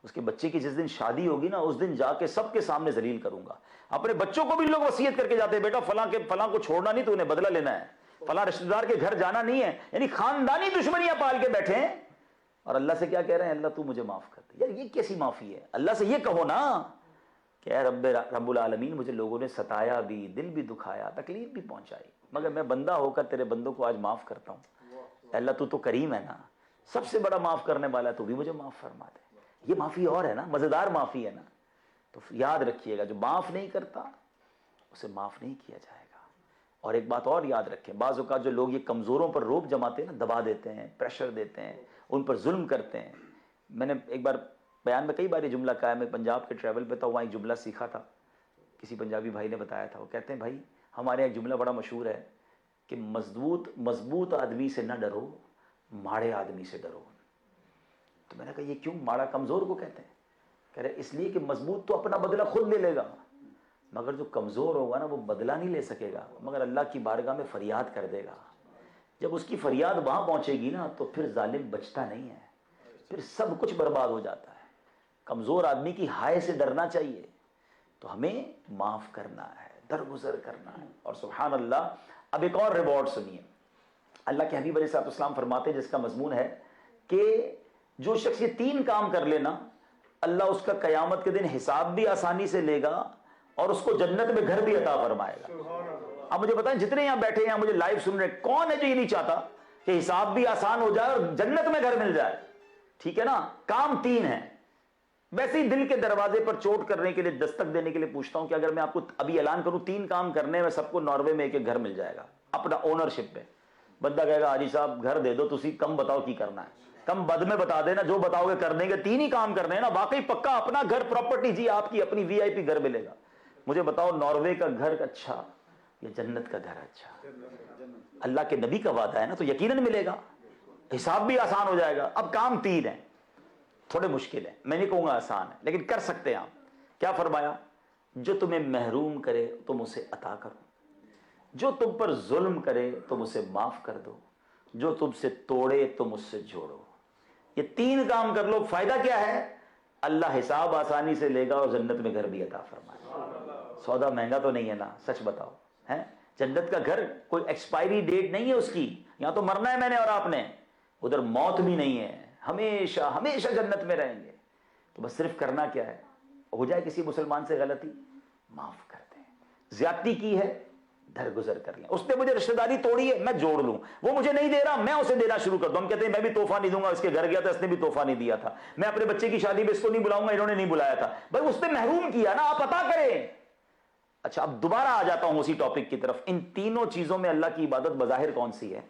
Speaker 1: اس کے بچے کی جس دن شادی ہوگی نا اس دن جا کے سب کے سامنے ذلیل کروں گا. اپنے بچوں کو بھی لوگ وصیت کر کے جاتے ہیں, بیٹا فلاں کو چھوڑنا نہیں, تو انہیں بدلہ لینا ہے, فلاں رشتہ دار کے گھر جانا نہیں ہے. یعنی خاندانی دشمنیاں پال کے بیٹھے ہیں, اور اللہ سے کیا کہہ رہے ہیں؟ اللہ تو مجھے معاف کر دے. یار یہ کیسی معافی ہے؟ اللہ سے یہ کہو نا کہ اے رب العالمین, مجھے لوگوں نے ستایا بھی, دل بھی دکھایا, تکلیف بھی پہنچائی, مگر میں بندہ ہو کر تیرے بندوں کو آج معاف کرتا ہوں. اللہ تو کریم ہے نا, سب سے بڑا معاف کرنے والا ہے, تو بھی مجھے معاف فرما دے. یہ معافی اور ہے نا, مزیدار معافی ہے نا. تو یاد رکھیے گا, جو معاف نہیں کرتا اسے معاف نہیں کیا جائے گا. اور ایک بات اور یاد رکھیں, بعض اوقات جو لوگ یہ کمزوروں پر روب جماتے ہیں نا, دبا دیتے ہیں, پریشر دیتے ہیں, ان پر ظلم کرتے ہیں. میں نے ایک بار بیان میں کئی بار یہ جملہ کہا ہے, میں پنجاب کے ٹریول پہ تھا, وہاں ایک جملہ سیکھا تھا, کسی پنجابی بھائی نے بتایا تھا. وہ کہتے ہیں بھائی ہمارے ایک جملہ بڑا مشہور ہے کہ مضبوط آدمی سے نہ ڈرو, ماڑے آدمی سے ڈرو. تو میں نے کہا یہ کیوں, ماڑا کمزور کو کہتے ہیں؟ کہہ رہے اس لیے کہ مضبوط تو اپنا بدلہ خود لے لے گا, مگر جو کمزور ہوگا نا وہ بدلہ نہیں لے سکے گا, مگر اللہ کی بارگاہ میں فریاد کر دے گا. جب اس کی فریاد وہاں پہنچے گی نا تو پھر ظالم بچتا نہیں ہے, پھر سب کچھ برباد ہو جاتا ہے. کمزور آدمی کی ہائے سے ڈرنا چاہیے. تو ہمیں معاف کرنا ہے, درگزر کرنا ہے. اور سبحان اللہ, اب ایک اور ریوارڈ سنیے. اللہ کے حبیب علیہ الصلوۃ والسلام فرماتے ہیں, جس کا مضمون ہے کہ جو شخص یہ 3 کام کر لینا, اللہ اس کا قیامت کے دن حساب بھی آسانی سے لے گا اور اس کو جنت میں گھر بھی عطا فرمائے گا. اب مجھے بتائیں جتنے یہاں بیٹھے ہیں, مجھے لائیو سن رہے, کون ہے جو یہ نہیں چاہتا کہ حساب بھی آسان ہو جائے اور جنت میں گھر مل جائے؟ ٹھیک ہے نا. کام 3 ہیں. ویسے ہی دل کے دروازے پر چوٹ کرنے کے لیے, دستک دینے کے لیے پوچھتا ہوں کہ اگر میں آپ کو ابھی اعلان کروں 3 کام کرنے میں سب کو ناروے میں ایک گھر مل جائے گا اپنا اونرشپ پہ. بندہ کہے گا حاجی صاحب گھر دے دو, تسی کم بتاؤ کی کرنا ہے, کم بد میں بتا دینا, جو بتاؤ گے کر دیں گے. 3 ہی کام کرنے ہیں نا, واقعی پکا اپنا گھر, پراپرٹی جی آپ کی اپنی VIP گھر ملے گا. مجھے بتاؤ ناروے کا گھر اچھا یا جنت کا گھر اچھا؟ اللہ کے نبی کا وعدہ ہے نا, تو یقیناً ملے گا, حساب بھی آسان ہو جائے گا. اب کام 3 ہیں, تھوڑے مشکل ہیں, میں نہیں کہوں گا آسان ہے, لیکن کر سکتے ہیں آپ. کیا فرمایا؟ جو تمہیں محروم کرے تم اسے عطا کرو, جو تم پر ظلم کرے تم اسے معاف کر دو، جو تم سے توڑے تم اس سے جوڑو۔ یہ 3 کام کر لو، فائدہ کیا ہے؟ اللہ حساب آسانی سے لے گا اور جنت میں گھر بھی عطا فرمائے گا۔ سودا مہنگا تو نہیں ہے نا؟ سچ بتاؤ، ہے جنت کا گھر کوئی ایکسپائری ڈیٹ نہیں ہے اس کی، یہاں تو مرنا ہے میں نے اور آپ نے، ادھر موت بھی نہیں ہے، ہمیشہ ہمیشہ جنت میں رہیں گے۔ تو بس صرف کرنا کیا ہے؟ ہو جائے کسی مسلمان سے غلطی، معاف کر دیں۔ زیادتی کی ہے، درگزر کر لیں۔ اس نے مجھے رشتہ داری توڑی ہے، میں جوڑ لوں۔ وہ مجھے نہیں دے رہا، میں اسے دینا شروع کر دوں۔ ہم کہتے ہیں میں بھی تحفہ نہیں دوں گا، اس کے گھر گیا تھا اس نے بھی تحفہ نہیں دیا تھا، میں اپنے بچے کی شادی میں اس کو نہیں بلاؤں گا، انہوں نے نہیں بلایا تھا۔ بھائی اس نے محروم کیا نا، آپ عطا کریں۔ اچھا اب دوبارہ آ جاتا ہوں اسی ٹاپک کی طرف۔ ان تینوں چیزوں میں اللہ کی عبادت بظاہر کون سی ہے؟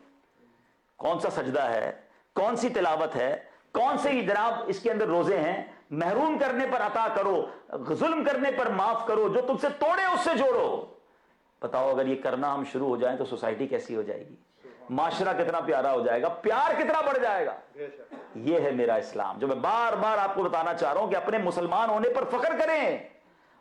Speaker 1: کون سا سجدہ ہے؟ کون سی تلاوت ہے؟ کون سے جناب اس کے اندر روزے ہیں؟ محروم کرنے پر عطا کرو، ظلم کرنے پر معاف کرو، جو تم سے توڑے اس سے جوڑو۔ بتاؤ اگر یہ کرنا ہم شروع ہو جائیں تو سوسائٹی کیسی ہو جائے گی؟ معاشرہ کتنا پیارا ہو جائے گا، پیار کتنا بڑھ جائے گا۔ یہ ہے میرا اسلام جو میں بار بار آپ کو بتانا چاہ رہا ہوں کہ اپنے مسلمان ہونے پر فخر کریں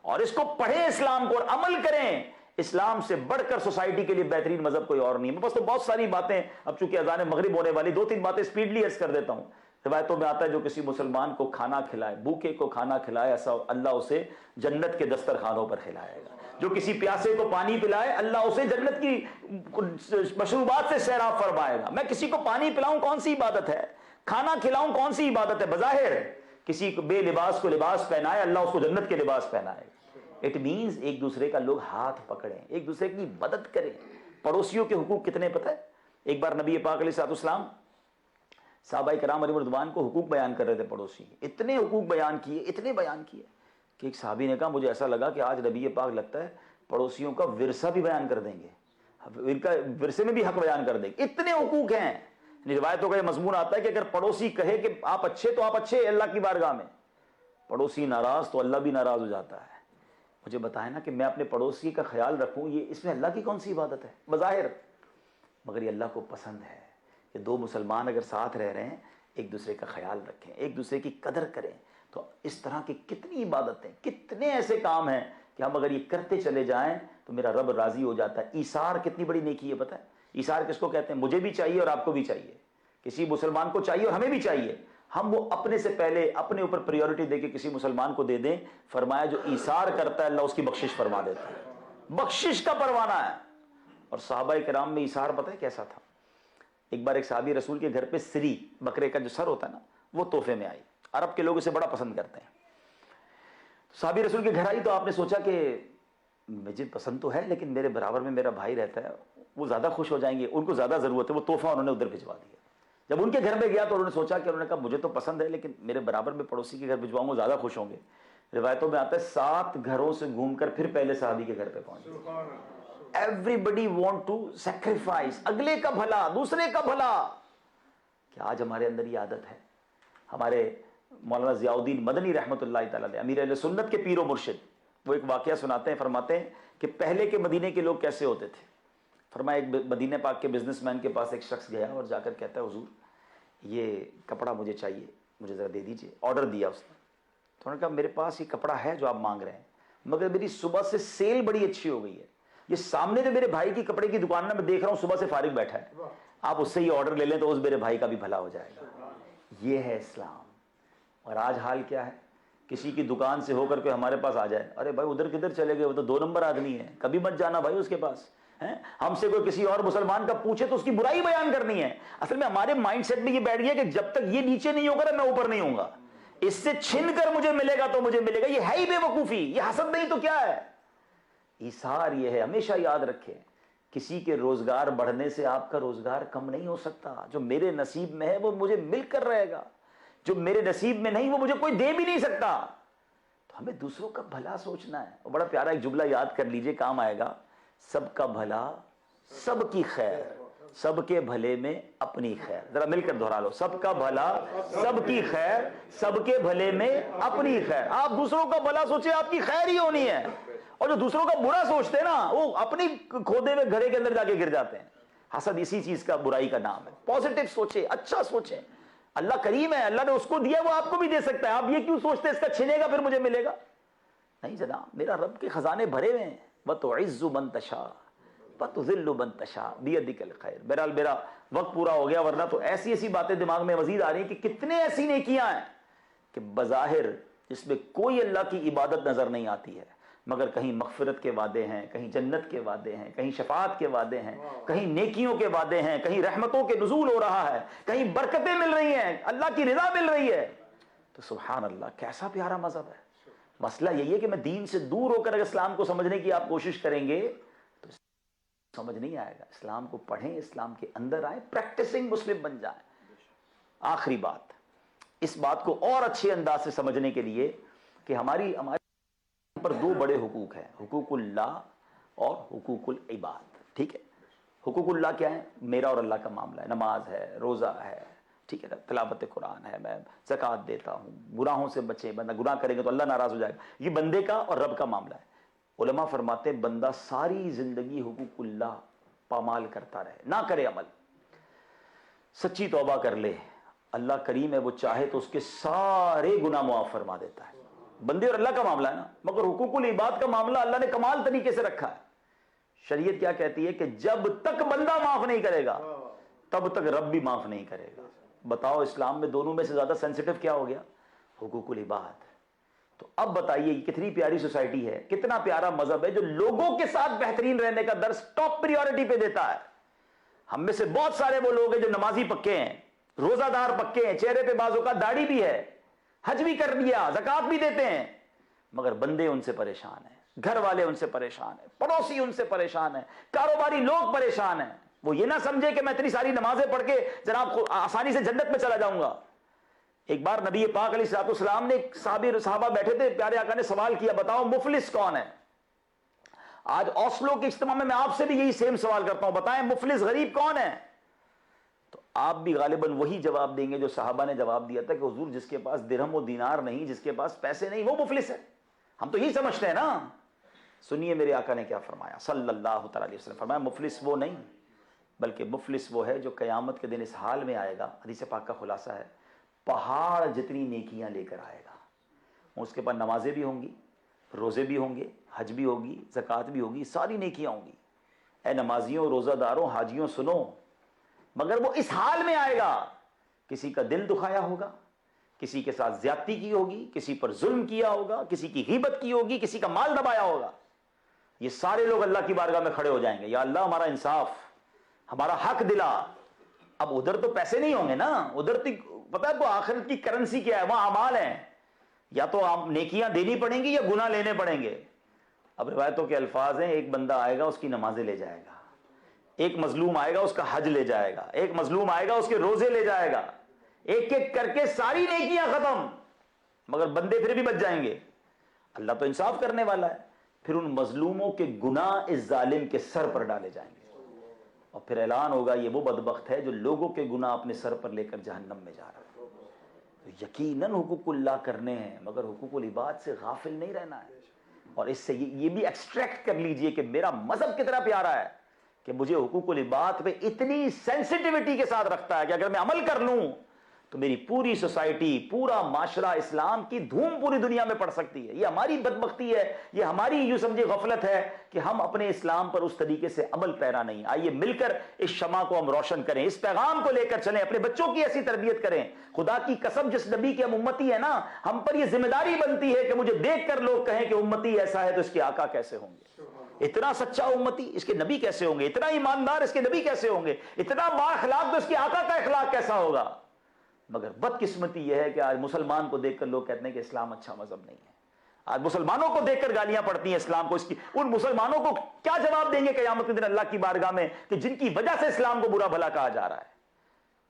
Speaker 1: اور اس کو پڑھیں، اسلام کو، اور عمل کریں۔ اسلام سے بڑھ کر سوسائٹی کے لیے بہترین مذہب کوئی اور نہیں ہے۔ بس تو بہت ساری باتیں، اب چونکہ اذان مغرب ہونے والی، 2-3 باتیں سپیڈلی عرض کر دیتا ہوں۔ روایتوں میں آتا ہے جو کسی مسلمان کو کھانا کھلائے، بھوکے کو کھانا کھلائے، ایسا اللہ اسے جنت کے دسترخوانوں پر کھلائے گا۔ جو کسی پیاسے کو پانی پلائے، اللہ اسے جنت کی مشروبات سے سیراب فرمائے گا۔ میں کسی کو پانی پلاؤں کون سی عبادت ہے؟ کھانا کھلاؤں کون سی عبادت ہے؟ بظاہر کسی کو بے لباس کو لباس پہنائے، اللہ اس کو جنت کے لباس پہنائے گا۔ اٹ مینز ایک دوسرے کا لوگ ہاتھ پکڑیں، ایک دوسرے کی مدد کریں۔ پڑوسیوں کے حقوق کتنے پتہ ہے؟ ایک بار نبی پاک علیہ الصلوۃ والسلام صحابہ کرام علیہ رضوان کو حقوق بیان کر رہے تھے پڑوسی، اتنے حقوق بیان کیے، اتنے بیان کیے کہ ایک صحابی نے کہا مجھے ایسا لگا کہ آج نبی پاک لگتا ہے پڑوسیوں کا ورثہ بھی بیان کر دیں گے، ان کا ورثے میں بھی حق بیان کر دیں گے، اتنے حقوق ہیں۔ روایتوں کا یہ مضمون آتا ہے کہ اگر پڑوسی کہے کہ آپ اچھے تو آپ اچھے اللہ کی بارگاہ میں، پڑوسی ناراض تو اللہ بھی ناراض ہو جاتا ہے۔ مجھے بتائیں نا کہ میں اپنے پڑوسی کا خیال رکھوں، یہ اس میں اللہ کی کون سی عبادت ہے بظاہر؟ مگر یہ اللہ کو پسند ہے کہ 2 مسلمان اگر ساتھ رہ رہے ہیں ایک دوسرے کا خیال رکھیں، ایک دوسرے کی قدر کریں۔ تو اس طرح کی کتنی عبادتیں، کتنے ایسے کام ہیں کہ ہم اگر یہ کرتے چلے جائیں تو میرا رب راضی ہو جاتا ہے۔ ایثار کتنی بڑی نیکی ہے پتہ ہے؟ ایثار کس کو کہتے ہیں؟ مجھے بھی چاہیے اور آپ کو بھی چاہیے، کسی مسلمان کو چاہیے اور ہمیں بھی چاہیے، ہم وہ اپنے سے پہلے اپنے اوپر پریورٹی دے کے کسی مسلمان کو دے دیں۔ فرمایا جو ایثار کرتا ہے اللہ اس کی بخشش فرما دیتا ہے، بخشش کا پروانہ ہے۔ اور صحابہ کرام میں ایثار پتہ ہے کیسا تھا؟ ایک بار ایک صحابی رسول کے گھر پہ سری، بکرے کا جو سر ہوتا ہے نا، وہ تحفے میں آئی۔ عرب کے لوگ اسے بڑا پسند کرتے ہیں۔ صحابی رسول کے گھر آئی تو آپ نے سوچا کہ مجھے پسند تو ہے لیکن میرے برابر میں میرا بھائی رہتا ہے، وہ زیادہ خوش ہو جائیں گے، ان کو زیادہ ضرورت ہے، وہ تحفہ انہوں نے ادھر بھجوا دیا۔ جب ان کے گھر میں گیا تو انہوں نے سوچا کہ انہوں نے کہا مجھے تو پسند ہے لیکن میرے برابر میں پڑوسی کے گھر بھجواؤں گا زیادہ خوش ہوں گے۔ روایتوں میں آتا ہے 7 گھروں سے گھوم کر پھر پہلے صحابی کے گھر پہ پہنچے۔ ایوریبڈی وانٹ ٹو سیکریفائس، اگلے کا بھلا، دوسرے کا بھلا۔ کیا آج ہمارے اندر یہ عادت ہے؟ ہمارے مولانا ضیاء الدین مدنی رحمۃ اللہ تعالی علیہ، امیر اہل سنت کے پیر و مرشد، وہ ایک واقعہ سناتے ہیں، فرماتے ہیں کہ پہلے کے مدینے کے لوگ کیسے ہوتے تھے۔ فرمایا ایک مدینہ پاک کے بزنس مین کے پاس ایک شخص گیا اور جا کر کہتا ہے حضور یہ کپڑا مجھے چاہیے، مجھے ذرا دے دیجئے۔ آرڈر دیا اس نے، تو انہوں نے کہا میرے پاس یہ کپڑا ہے جو آپ مانگ رہے ہیں، مگر میری صبح سے سیل بڑی اچھی ہو گئی ہے، یہ سامنے جو میرے بھائی کی کپڑے کی دکان میں دیکھ رہا ہوں صبح سے فارغ بیٹھا ہے، آپ اس سے یہ آرڈر لے لیں تو اس میرے بھائی کا بھی بھلا ہو جائے گا۔ یہ ہے اسلام۔ اور آج حال کیا ہے؟ کسی کی دکان سے ہو کر کے ہمارے پاس آ جائے، ارے بھائی ادھر کدھر چلے گئے، وہ تو 2 نمبر آدمی ہے، کبھی مت جانا بھائی اس کے پاس۔ ہم سے کوئی کسی اور مسلمان کا پوچھے تو اس کی برائی بیان کرنی ہے۔ اصل میں ہمارے مائنڈ سیٹ میں یہ بیٹھ گیا کہ جب تک یہ نیچے نہیں ہوگا میں اوپر نہیں ہوں گا، اس سے چھن کر مجھے ملے گا تو مجھے ملے گا۔ یہ ہے ہی بے وقوفی، یہ حسد نہیں تو کیا ہے؟ ایثار یہ ہے، ہمیشہ یاد رکھیں کسی کے روزگار بڑھنے سے آپ کا روزگار کم نہیں ہو سکتا۔ جو میرے نصیب میں ہے وہ مجھے مل کر رہے گا، جو میرے نصیب میں نہیں وہ مجھے کوئی دے بھی نہیں سکتا۔ تو ہمیں دوسروں کا بھلا سوچنا ہے۔ اور بڑا پیارا ایک جملہ یاد کر لیجئے، کام آئے گا، سب کا بھلا سب کی خیر، سب کے بھلے میں اپنی خیر۔ ذرا مل کر دہرا لو، سب کا بھلا سب کی خیر، سب کے بھلے میں اپنی خیر۔ آپ دوسروں کا بھلا سوچیں، آپ کی خیر ہی ہونی ہے۔ اور جو دوسروں کا برا سوچتے ہیں نا وہ اپنی کھودے ہوئے گھڑے کے اندر جا کے گر جاتے ہیں۔ حسد اسی چیز کا، برائی کا نام ہے۔ پازیٹو سوچیں، اچھا سوچیں، اللہ کریم ہے، اللہ نے اس کو دیا وہ آپ کو بھی دے سکتا ہے۔ آپ یہ کیوں سوچتے اس کا چھنے گا پھر مجھے ملے گا؟ نہیں جناب، میرا رب کے خزانے بھرے ہوئے ہیں۔ وَتُعِزُّ مَن تَشَاءُ، فتضل من تشاء بیدک الخیر. بہرحال میرا وقت پورا ہو گیا، ورنہ تو ایسی ایسی باتیں دماغ میں مزید آ رہی ہیں کہ کتنے ایسی نیکیاں ہیں کہ بظاہر جس میں کوئی اللہ کی عبادت نظر نہیں آتی ہے، مگر کہیں مغفرت کے وعدے ہیں، کہیں جنت کے وعدے ہیں، کہیں شفاعت کے وعدے ہیں، کہیں نیکیوں کے وعدے ہیں، کہیں رحمتوں کے نزول ہو رہا ہے، کہیں برکتیں مل رہی ہیں، اللہ کی رضا مل رہی ہے. تو سبحان اللہ، کیسا پیارا مذہب ہے. مسئلہ یہی ہے کہ میں دین سے دور ہو کر اگر اسلام کو سمجھنے کی آپ کوشش کریں گے تو سمجھ نہیں آئے گا. اسلام کو پڑھیں، اسلام کے اندر آئیں، پریکٹسنگ مسلم بن جائیں. آخری بات، اس بات کو اور اچھے انداز سے سمجھنے کے لیے کہ ہمارے پر دو بڑے حقوق ہیں، حقوق اللہ اور حقوق العباد. ٹھیک ہے، حقوق اللہ کیا ہے؟ میرا اور اللہ کا معاملہ ہے، نماز ہے، روزہ ہے، ٹھیک ہے نا، تلاوت قرآن ہے، میں زکوٰۃ دیتا ہوں، گناہوں سے بچے، بندہ گناہ کرے گا تو اللہ ناراض ہو جائے گا. یہ بندے کا اور رب کا معاملہ ہے. علماء فرماتے ہیں بندہ ساری زندگی حقوق اللہ پامال کرتا رہے، نہ کرے عمل، سچی توبہ کر لے، اللہ کریم ہے، وہ چاہے تو اس کے سارے گناہ معاف فرما دیتا ہے. بندے اور اللہ کا معاملہ ہے نا. مگر حقوق العباد کا معاملہ اللہ نے کمال طریقے سے رکھا ہے. شریعت کیا کہتی ہے کہ جب تک بندہ معاف نہیں کرے گا تب تک رب بھی معاف نہیں کرے گا. بتاؤ اسلام میں دونوں میں سے زیادہ سینسیٹیو کیا ہو گیا؟ حقوق العباد. تو اب بتائیے یہ کتنی پیاری سوسائٹی ہے، کتنا پیارا مذہب ہے جو لوگوں کے ساتھ بہترین رہنے کا درس ٹاپ پریورٹی پہ دیتا ہے. ہم میں سے بہت سارے وہ لوگ ہیں جو نمازی پکے ہیں، روزہ دار پکے ہیں، چہرے پہ بعضوں کا داڑھی بھی ہے، حج بھی کر لیا، زکوٰۃ بھی دیتے ہیں، مگر بندے ان سے پریشان ہیں، گھر والے ان سے پریشان ہیں، پڑوسی ان سے پریشان ہیں، کاروباری لوگ پریشان ہیں. وہ یہ نہ سمجھے کہ میں اتنی ساری نمازیں پڑھ کے جناب آسانی سے جنت میں چلا جاؤں گا. ایک بار نبی پاک علیہ السلام نے صحابہ بیٹھے تھے، پیارے آقا نے سوال کیا بتاؤ مفلس کون ہے. آج اوسلو کے اجتماع میں آپ سے بھی یہی سیم سوال کرتا ہوں، بتائیں مفلس غریب کون ہے. آپ بھی غالباً وہی جواب دیں گے جو صحابہ نے جواب دیا تھا کہ حضور جس کے پاس درہم و دینار نہیں، جس کے پاس پیسے نہیں، وہ مفلس ہے. ہم تو یہی سمجھتے ہیں نا. سنیے میرے آقا نے کیا فرمایا صلی اللہ تعالی علیہ وسلم. فرمایا مفلس وہ نہیں بلکہ مفلس وہ ہے جو قیامت کے دن اس حال میں آئے گا، حدیث پاک کا خلاصہ ہے، پہاڑ جتنی نیکیاں لے کر آئے گا. اس کے پاس نمازیں بھی ہوں گی، روزے بھی ہوں گے، حج بھی ہوگی، زکوٰۃ بھی ہوگی، ساری نیکیاں ہوں گی. اے نمازیوں، روزہ داروں، حاجیوں سنو، مگر وہ اس حال میں آئے گا، کسی کا دل دکھایا ہوگا، کسی کے ساتھ زیادتی کی ہوگی، کسی پر ظلم کیا ہوگا، کسی کی غیبت کی ہوگی، کسی کا مال دبایا ہوگا. یہ سارے لوگ اللہ کی بارگاہ میں کھڑے ہو جائیں گے، یا اللہ ہمارا انصاف، ہمارا حق دلا. اب ادھر تو پیسے نہیں ہوں گے نا، ادھر تو پتہ ہے تو آخرت کی کرنسی کیا ہے، وہاں اعمال ہیں، یا تو نیکیاں دینی پڑیں گی یا گناہ لینے پڑیں گے. اب روایتوں کے الفاظ ہیں، ایک بندہ آئے گا اس کی نمازیں لے جائے گا، ایک مظلوم آئے گا اس کا حج لے جائے گا، ایک مظلوم آئے گا اس کے روزے لے جائے گا، ایک ایک کر کے ساری نیکیاں ختم، مگر بندے پھر بھی بچ جائیں گے. اللہ تو انصاف کرنے والا ہے. پھر ان مظلوموں کے گناہ اس ظالم کے سر پر ڈالے جائیں گے، اور پھر اعلان ہوگا یہ وہ بدبخت ہے جو لوگوں کے گناہ اپنے سر پر لے کر جہنم میں جا رہا ہے. تو یقیناً حقوق اللہ کرنے ہیں، مگر حقوق العباد سے غافل نہیں رہنا ہے. اور اس سے یہ بھی ایکسٹریکٹ کر لیجئے کہ میرا مذہب کتنا پیارا ہے کہ مجھے حقوق العباد پہ اتنی سینسٹیوٹی کے ساتھ رکھتا ہے کہ اگر میں عمل کر لوں تو میری پوری سوسائٹی، پورا معاشرہ اسلام کی دھوم پوری دنیا میں پڑ سکتی ہے. یہ ہماری بدبختی ہے، یہ ہماری یوں سمجھے غفلت ہے کہ ہم اپنے اسلام پر اس طریقے سے عمل پیرا نہیں. آئیے مل کر اس شمع کو ہم روشن کریں، اس پیغام کو لے کر چلیں، اپنے بچوں کی ایسی تربیت کریں. خدا کی قسم جس نبی کے ہم امتی ہیں نا، ہم پر یہ ذمہ داری بنتی ہے کہ مجھے دیکھ کر لوگ کہیں کہ امتی ایسا ہے تو اس کے آقا کیسے ہوں گے، اتنا سچا امتی اس کے نبی کیسے ہوں گے، اتنا ایماندار اس کے نبی کیسے ہوں گے، اتنا با اخلاق تو اس کے آقا کا اخلاق کیسا ہوگا. مگر بدقسمتی یہ ہے کہ آج مسلمان کو دیکھ کر لوگ کہتے ہیں کہ اسلام اچھا مذہب نہیں ہے. آج مسلمانوں کو دیکھ کر گالیاں پڑتی ہیں اسلام کو. اس کی ان مسلمانوں کو کیا جواب دیں گے قیامت کے دن اللہ کی بارگاہ میں کہ جن کی وجہ سے اسلام کو برا بھلا کہا جا رہا ہے.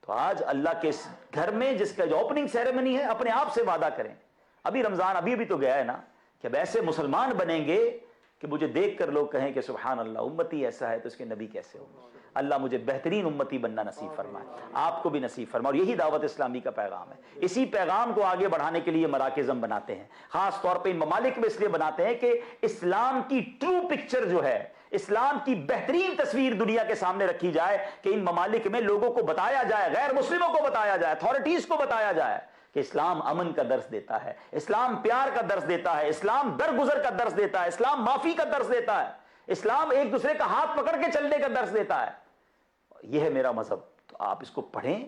Speaker 1: تو آج اللہ کے گھر میں جس کا جو اوپننگ سیریمنی ہے، اپنے آپ سے وعدہ کریں. ابھی رمضان ابھی تو گیا ہے نا، کہ اب ایسے مسلمان بنیں گے کہ مجھے دیکھ کر لوگ کہیں کہ سبحان اللہ، امتی ایسا ہے تو اس کے نبی کیسے ہوں. اللہ مجھے بہترین امتی بننا نصیب فرمائے، آپ کو بھی نصیب فرمائے. اور یہی دعوت اسلامی کا پیغام ہے. اسی پیغام کو آگے بڑھانے کے لیے مراکز ہم بناتے ہیں، خاص طور پہ ان ممالک میں اس لیے بناتے ہیں کہ اسلام کی ٹرو پکچر جو ہے، اسلام کی بہترین تصویر دنیا کے سامنے رکھی جائے، کہ ان ممالک میں لوگوں کو بتایا جائے، غیر مسلموں کو بتایا جائے، اتھارٹیز کو بتایا جائے کہ اسلام امن کا درس دیتا ہے، اسلام پیار کا درس دیتا ہے، اسلام درگزر کا درس دیتا ہے، اسلام معافی کا درس دیتا ہے. اسلام ایک دوسرے کا ہاتھ پکڑ کے چلنے کا درس دیتا ہے. یہ ہے میرا مذہب. تو آپ اس کو پڑھیں,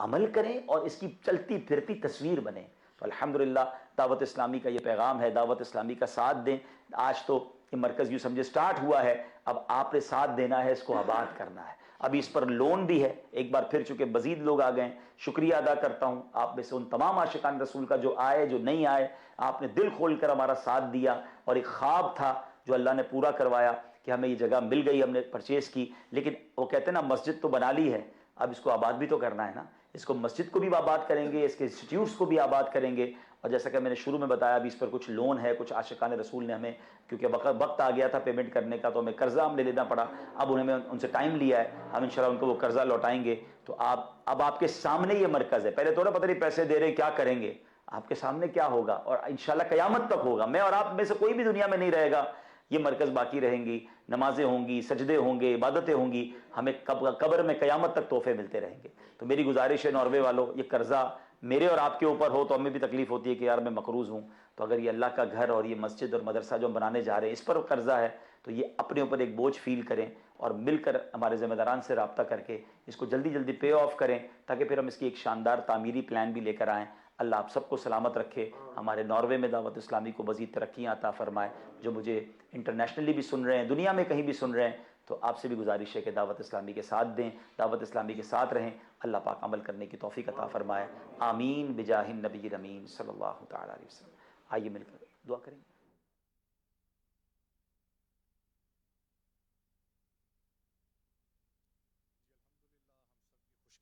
Speaker 1: عمل کریں اور اس کی چلتی پھرتی تصویر بنیں. تو الحمدللہ دعوت اسلامی کا یہ پیغام ہے, دعوت اسلامی کا ساتھ دیں. آج تو یہ مرکز یوں سمجھے سٹارٹ ہوا ہے, اب آپ نے ساتھ دینا ہے, اس کو آباد کرنا ہے. ابھی اس پر لون بھی ہے, ایک بار پھر چونکہ مزید لوگ آ گئے. شکریہ ادا کرتا ہوں آپ میں سے ان تمام عاشقان رسول کا جو آئے جو نہیں آئے. آپ نے دل کھول کر ہمارا ساتھ دیا, اور ایک خواب تھا جو اللہ نے پورا کروایا کہ ہمیں یہ جگہ مل گئی, ہم نے پرچیز کی. لیکن وہ کہتے ہیں نا مسجد تو بنا لی ہے, اب اس کو آباد بھی تو کرنا ہے نا. اس کو مسجد کو بھی آباد کریں گے, اس کے انسٹیٹیوٹس کو بھی آباد کریں گے. اور جیسا کہ میں نے شروع میں بتایا ابھی اس پر کچھ لون ہے, کچھ عاشقان رسول نے ہمیں, کیونکہ وقت آ گیا تھا پیمنٹ کرنے کا تو ہمیں قرضہ ہم نے لینا پڑا. اب انہیں ان سے ٹائم لیا ہے, ہم انشاءاللہ ان کو وہ قرضہ لوٹائیں گے. تو اب آپ کے سامنے یہ مرکز ہے. پہلے تو پتہ نہیں پیسے دے رہے کیا کریں گے, آپ کے سامنے کیا ہوگا, اور انشاءاللہ قیامت تک ہوگا. میں اور آپ میں سے کوئی بھی دنیا میں نہیں رہے گا, یہ مرکز باقی رہیں گی, نمازیں ہوں گی, سجدے ہوں گے, عبادتیں ہوں گی, ہمیں قبر میں قیامت تک تحفے ملتے رہیں گے. تو میری گزارش ہے ناروے والوں, یہ قرضہ میرے اور آپ کے اوپر ہو تو ہمیں بھی تکلیف ہوتی ہے کہ یار میں مقروض ہوں. تو اگر یہ اللہ کا گھر اور یہ مسجد اور مدرسہ جو ہم بنانے جا رہے ہیں اس پر قرضہ ہے, تو یہ اپنے اوپر ایک بوجھ فیل کریں اور مل کر ہمارے ذمہ داران سے رابطہ کر کے اس کو جلدی جلدی پے آف کریں, تاکہ پھر ہم اس کی ایک شاندار تعمیری پلان بھی لے کر آئیں. اللہ آپ سب کو سلامت رکھے, ہمارے ناروے میں دعوت اسلامی کو مزید ترقیاں عطا فرمائے. جو مجھے انٹرنیشنلی بھی سن رہے ہیں, دنیا میں کہیں بھی سن رہے ہیں, تو آپ سے بھی گزارش ہے کہ دعوت اسلامی کے ساتھ دیں, دعوت اسلامی کے ساتھ رہیں. اللہ پاک عمل کرنے کی توفیق عطا فرمائے. آمین بجاہ النبی الامین صلی اللہ تعالی علیہ وسلم. آئیے مل کر دعا کریں.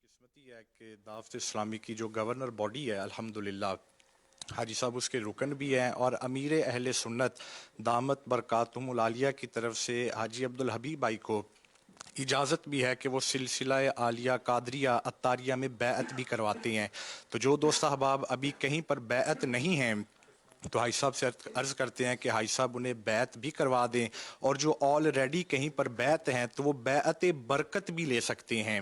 Speaker 2: خوش قسمتی ہے کہ دعوت اسلامی کی جو گورنر باڈی ہے الحمدللہ حاجی صاحب اس کے رکن بھی ہیں, اور امیر اہل سنت دامت برکاتہم العالیہ کی طرف سے حاجی عبدالحبیب بھائی کو اجازت بھی ہے کہ وہ سلسلہ عالیہ قادریہ عطاریہ میں بیعت بھی کرواتے ہیں. تو جو دوست احباب ابھی کہیں پر بیعت نہیں ہیں تو حاجی صاحب سے عرض کرتے ہیں کہ حاجی صاحب انہیں بیعت بھی کروا دیں, اور جو آلریڈی کہیں پر بیعت ہیں تو وہ بیعت برکت بھی لے سکتے ہیں.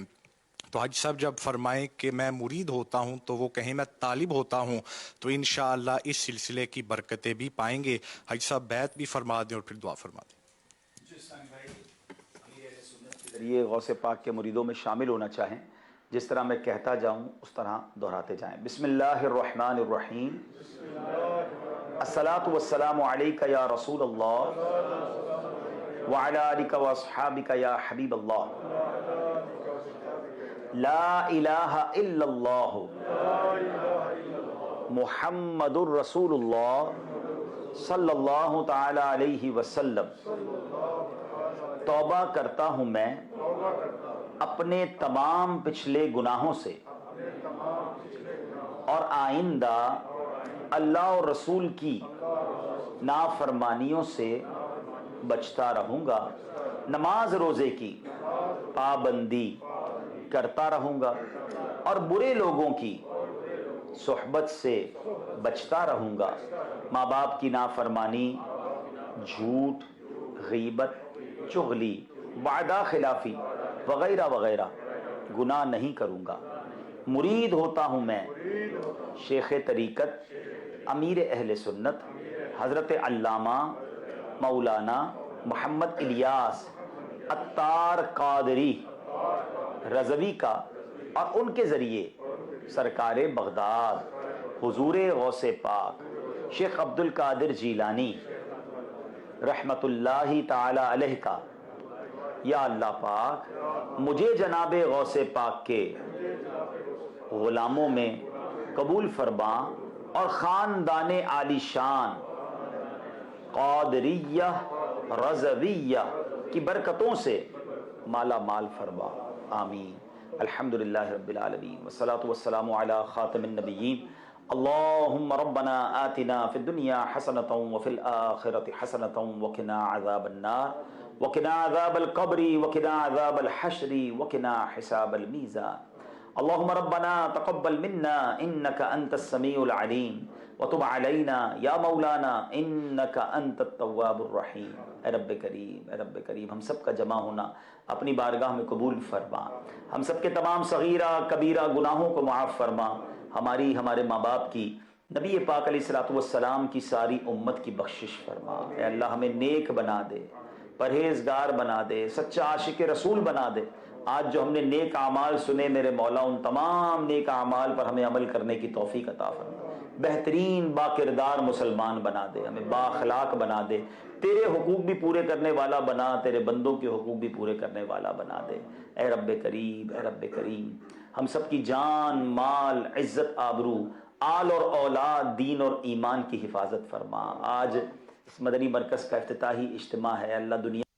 Speaker 2: تو حاجی صاحب جب فرمائیں کہ میں مرید ہوتا ہوں تو وہ کہیں میں طالب ہوتا ہوں, تو انشاءاللہ اس سلسلے کی برکتیں بھی پائیں گے. حاجی صاحب بیعت بھی فرما دیں اور پھر دعا فرما دیں.
Speaker 1: یہ غوث پاک کے مریدوں میں شامل ہونا چاہیں, جس طرح میں کہتا جاؤں اس طرح دہراتے جائیں. بسم اللہ الرحمن الرحیم. الصلاۃ والسلام علیک یا رسول اللہ وعلی آلک واصحابک یا حبیب اللہ. لا الہ الا اللہ محمد الرسول اللہ صلی اللہ تعالی علیہ وسلم. توبہ کرتا ہوں میں اپنے تمام پچھلے گناہوں سے, اور آئندہ اللہ اور رسول کی نافرمانیوں سے بچتا رہوں گا. نماز روزے کی پابندی کرتا رہوں گا, اور برے لوگوں کی صحبت سے بچتا رہوں گا. ماں باپ کی نافرمانی, جھوٹ, غیبت, چغلی, وعدہ خلافی وغیرہ وغیرہ گناہ نہیں کروں گا. مرید ہوتا ہوں میں شیخ طریقت امیر اہل سنت حضرت علامہ مولانا محمد الیاس عطار قادری رضوی کا, اور ان کے ذریعے سرکار بغداد حضور غوث پاک شیخ عبد القادر جیلانی رحمت اللہ تعالی علیہ کا. یا اللہ پاک مجھے جناب غوث پاک کے غلاموں میں قبول فرما, اور خاندان عالی شان قادریہ رضویہ کی برکتوں سے مالا مال فرما. آمین. الحمدللہ رب العالمین والصلاة والسلام علی خاتم النبیین. اللہم ربنا آتنا فی الدنیا حسنة وفی الآخرة حسنة وقنا عذاب النار وقنا عذاب القبر وقنا عذاب الحشر وقنا حساب الميزان. اللهم ربنا تقبل منا انك انت السميع العليم وتب علينا يا مولانا انك انت التواب الرحيم. اے رب کریم, اے رب کریم, ہم سب کا جمع ہونا اپنی بارگاہ میں قبول فرما. ہم سب کے تمام صغیرہ کبیرہ گناہوں کو معاف فرما. ہماری, ہمارے ماں باپ کی, نبی پاک علیہ الصلوۃ والسلام کی ساری امت کی بخشش فرما. اے اللہ ہمیں نیک بنا دے, پرہیزگار بنا دے، سچا عاشق رسول بنا دے۔ آج جو ہم نے نیک اعمال سنے میرے مولا، ان تمام نیک اعمال پر ہمیں عمل کرنے کی توفیق عطا فرما، بہترین با کردار مسلمان بنا دے، ہمیں با اخلاق بنا دے، تیرے حقوق بھی پورے کرنے والا بنا، تیرے بندوں کے حقوق بھی پورے کرنے والا بنا دے۔ اے رب کریم، اے رب کریم، ہم سب کی جان، مال، عزت، آبرو، آل اور اولاد، دین اور ایمان کی حفاظت فرما۔ آج اس مدنی مرکز کا افتتاحی اجتماع ہے، اللہ دنیا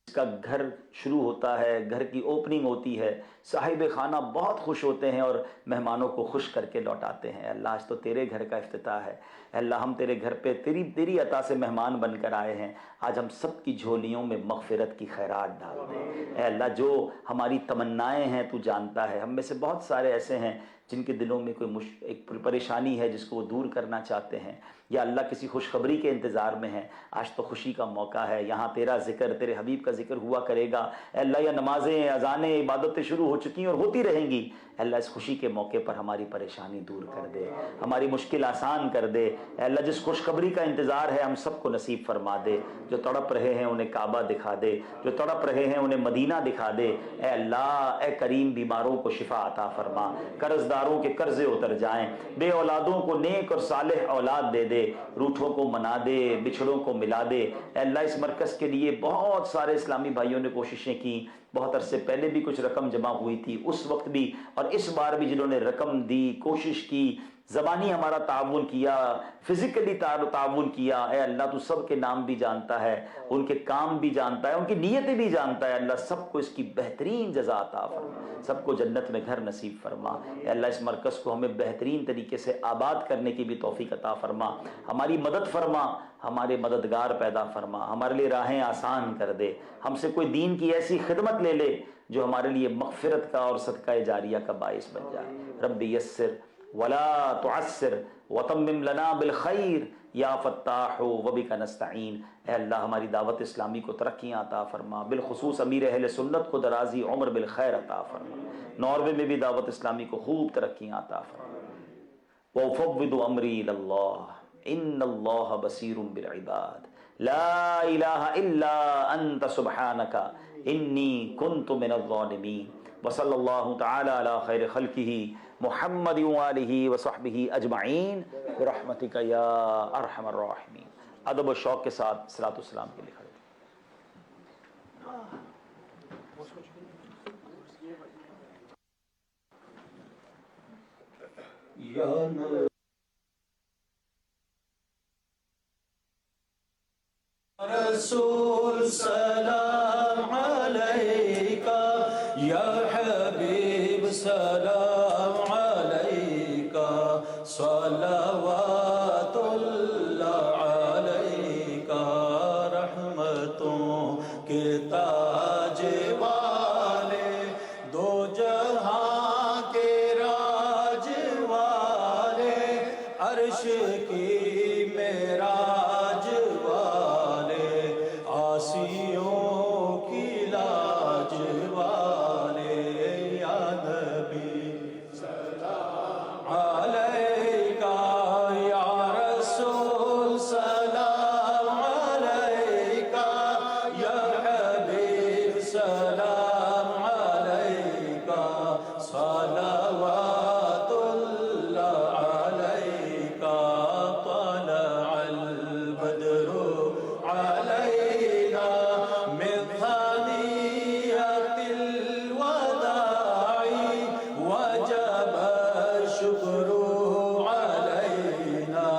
Speaker 1: کا گھر شروع ہوتا ہے، گھر کی اوپننگ ہوتی ہے، صاحب خانہ بہت خوش ہوتے ہیں اور مہمانوں کو خوش کر کے لوٹاتے ہیں۔ اللہ آج تو تیرے گھر کا افتتاح ہے، اے اللہ ہم تیرے گھر پہ تیری عطا سے مہمان بن کر آئے ہیں۔ آج ہم سب کی جھولیوں میں مغفرت کی خیرات ڈال دے اے اللہ، جو ہماری تمنائیں ہیں تو جانتا ہے، ہم میں سے بہت سارے ایسے ہیں جن کے دلوں میں کوئی ایک پریشانی ہے جس کو وہ دور کرنا چاہتے ہیں، یا اللہ کسی خوشخبری کے انتظار میں ہیں۔ آج تو خوشی کا موقع ہے، یہاں تیرا ذکر، تیرے حبیب کا ذکر ہوا کرے گا اے اللہ، یا نمازیں، اذانیں، عبادتیں شروع ہو چکی ہیں اور ہوتی رہیں گی۔ اے اللہ اس خوشی کے موقع پر ہماری پریشانی دور کر دے، ہماری مشکل آسان کر دے اے اللہ، جس خوشخبری کا انتظار ہے ہم سب کو نصیب فرما دے۔ جو تڑپ رہے ہیں انہیں کعبہ دکھا دے، جو تڑپ رہے ہیں انہیں مدینہ دکھا دے اے اللہ۔ اے کریم بیماروں کو شفا عطا فرما، قرض داروں کے قرضے اتر جائیں، بے اولادوں کو نیک اور صالح اولاد دے دے، روٹھوں کو منا دے، بچھڑوں کو ملا دے اے اللہ۔ اس مرکز کے لیے بہت سارے اسلامی بھائیوں نے کوششیں کی، بہت عرصے پہلے بھی کچھ رقم جمع ہوئی تھی، اس وقت بھی اور اس بار بھی جنہوں نے رقم دی، کوشش کی، زبانی ہمارا تعاون کیا، فزیکلی تعاون کیا اے اللہ، تو سب کے نام بھی جانتا ہے، ان کے کام بھی جانتا ہے، ان کی نیتیں بھی جانتا ہے اللہ۔ سب کو اس کی بہترین جزا عطا فرما، سب کو جنت میں گھر نصیب فرما اے اللہ۔ اس مرکز کو ہمیں بہترین طریقے سے آباد کرنے کی بھی توفیق عطا فرما، ہماری مدد فرما، ہمارے مددگار پیدا فرما، ہمارے لیے راہیں آسان کر دے، ہم سے کوئی دین کی ایسی خدمت لے لے جو ہمارے لیے مغفرت کا اور صدقہ جاریہ کا باعث بن جائے۔ رب یسر ولا تعسر وتمم لنا بالخیر یا فتاح وبک نستعین۔ اے اللہ ہماری دعوت اسلامی کو ترقیاں عطا فرما، بالخصوص امیر اہل سنت کو درازی عمر بالخیر عطا فرما، ناروے میں بھی دعوت اسلامی کو خوب ترقیاں عطا فرما۔ وافوض امری الی اللہ ان اللہ بصیر بالعباد لا الہ الا انت سبحانک انی کنت من الظالمین۔ وصلی اللہ تعالی علی خیر خلقہ محمد وآلہ وصحبہ اجمعین برحمتک یا ارحم الراحمین۔ ادب و شوق کے ساتھ صلاۃ والسلام کے لیے کھڑے۔
Speaker 3: رسول سلام علیکہ، یا حبیب سلام علیکہ، صلوات اللہ علیکہ، رحمتوں کے تاج والے، دو جہاں کے راج والے، عرش کی معراج والے، آسیوں کی لاج والے، یا نبی سلام علیکہ، یا رسول سلام علیکہ، یا حبیب سلام علیکہ، صلوات اللہ علیکہ، طلع البدر علينا من ثنيات الوداع، وجب الشكر علينا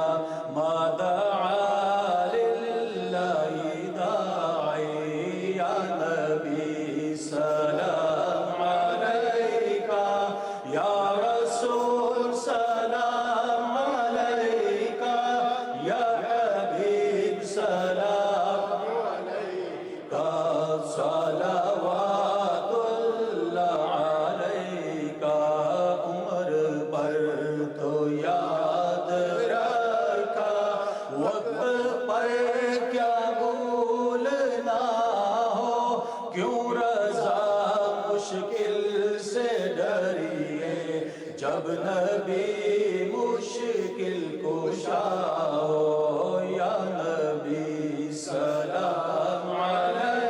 Speaker 3: ما دعا لله داعي، يا نبي سلام عليك، يا رسول سلام عليك، يا حبيب سلام کا، صلوات اللہ علیکہ۔ عمر پر تو یاد رکھا، وقت پر کیا بھولنا ہو، کیوں رضا مشکل سے ڈریے، جب نبی مشکل کشا ہو، یا نبی سلام علیکہ،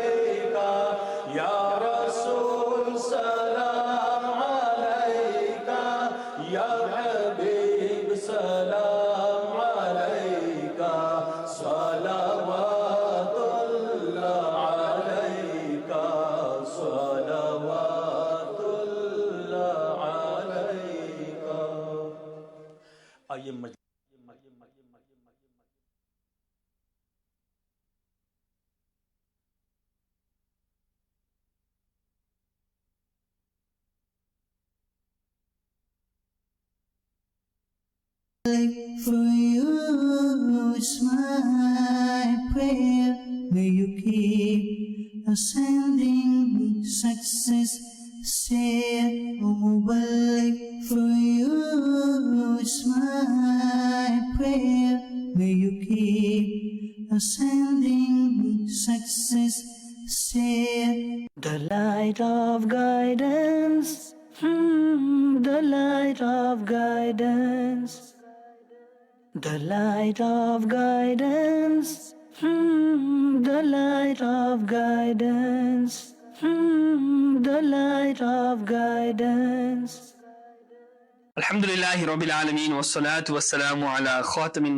Speaker 4: For you is my prayer. May you keep ascending success. Say, O Mubalik, for you is my prayer. May you keep ascending success. Say, the light of guidance, the light of guidance, the light of guidance, the light of guidance, the light of guidance.
Speaker 5: Alhamdulillahi Rabbil Alameen, wassalatu wassalamu ala khatamin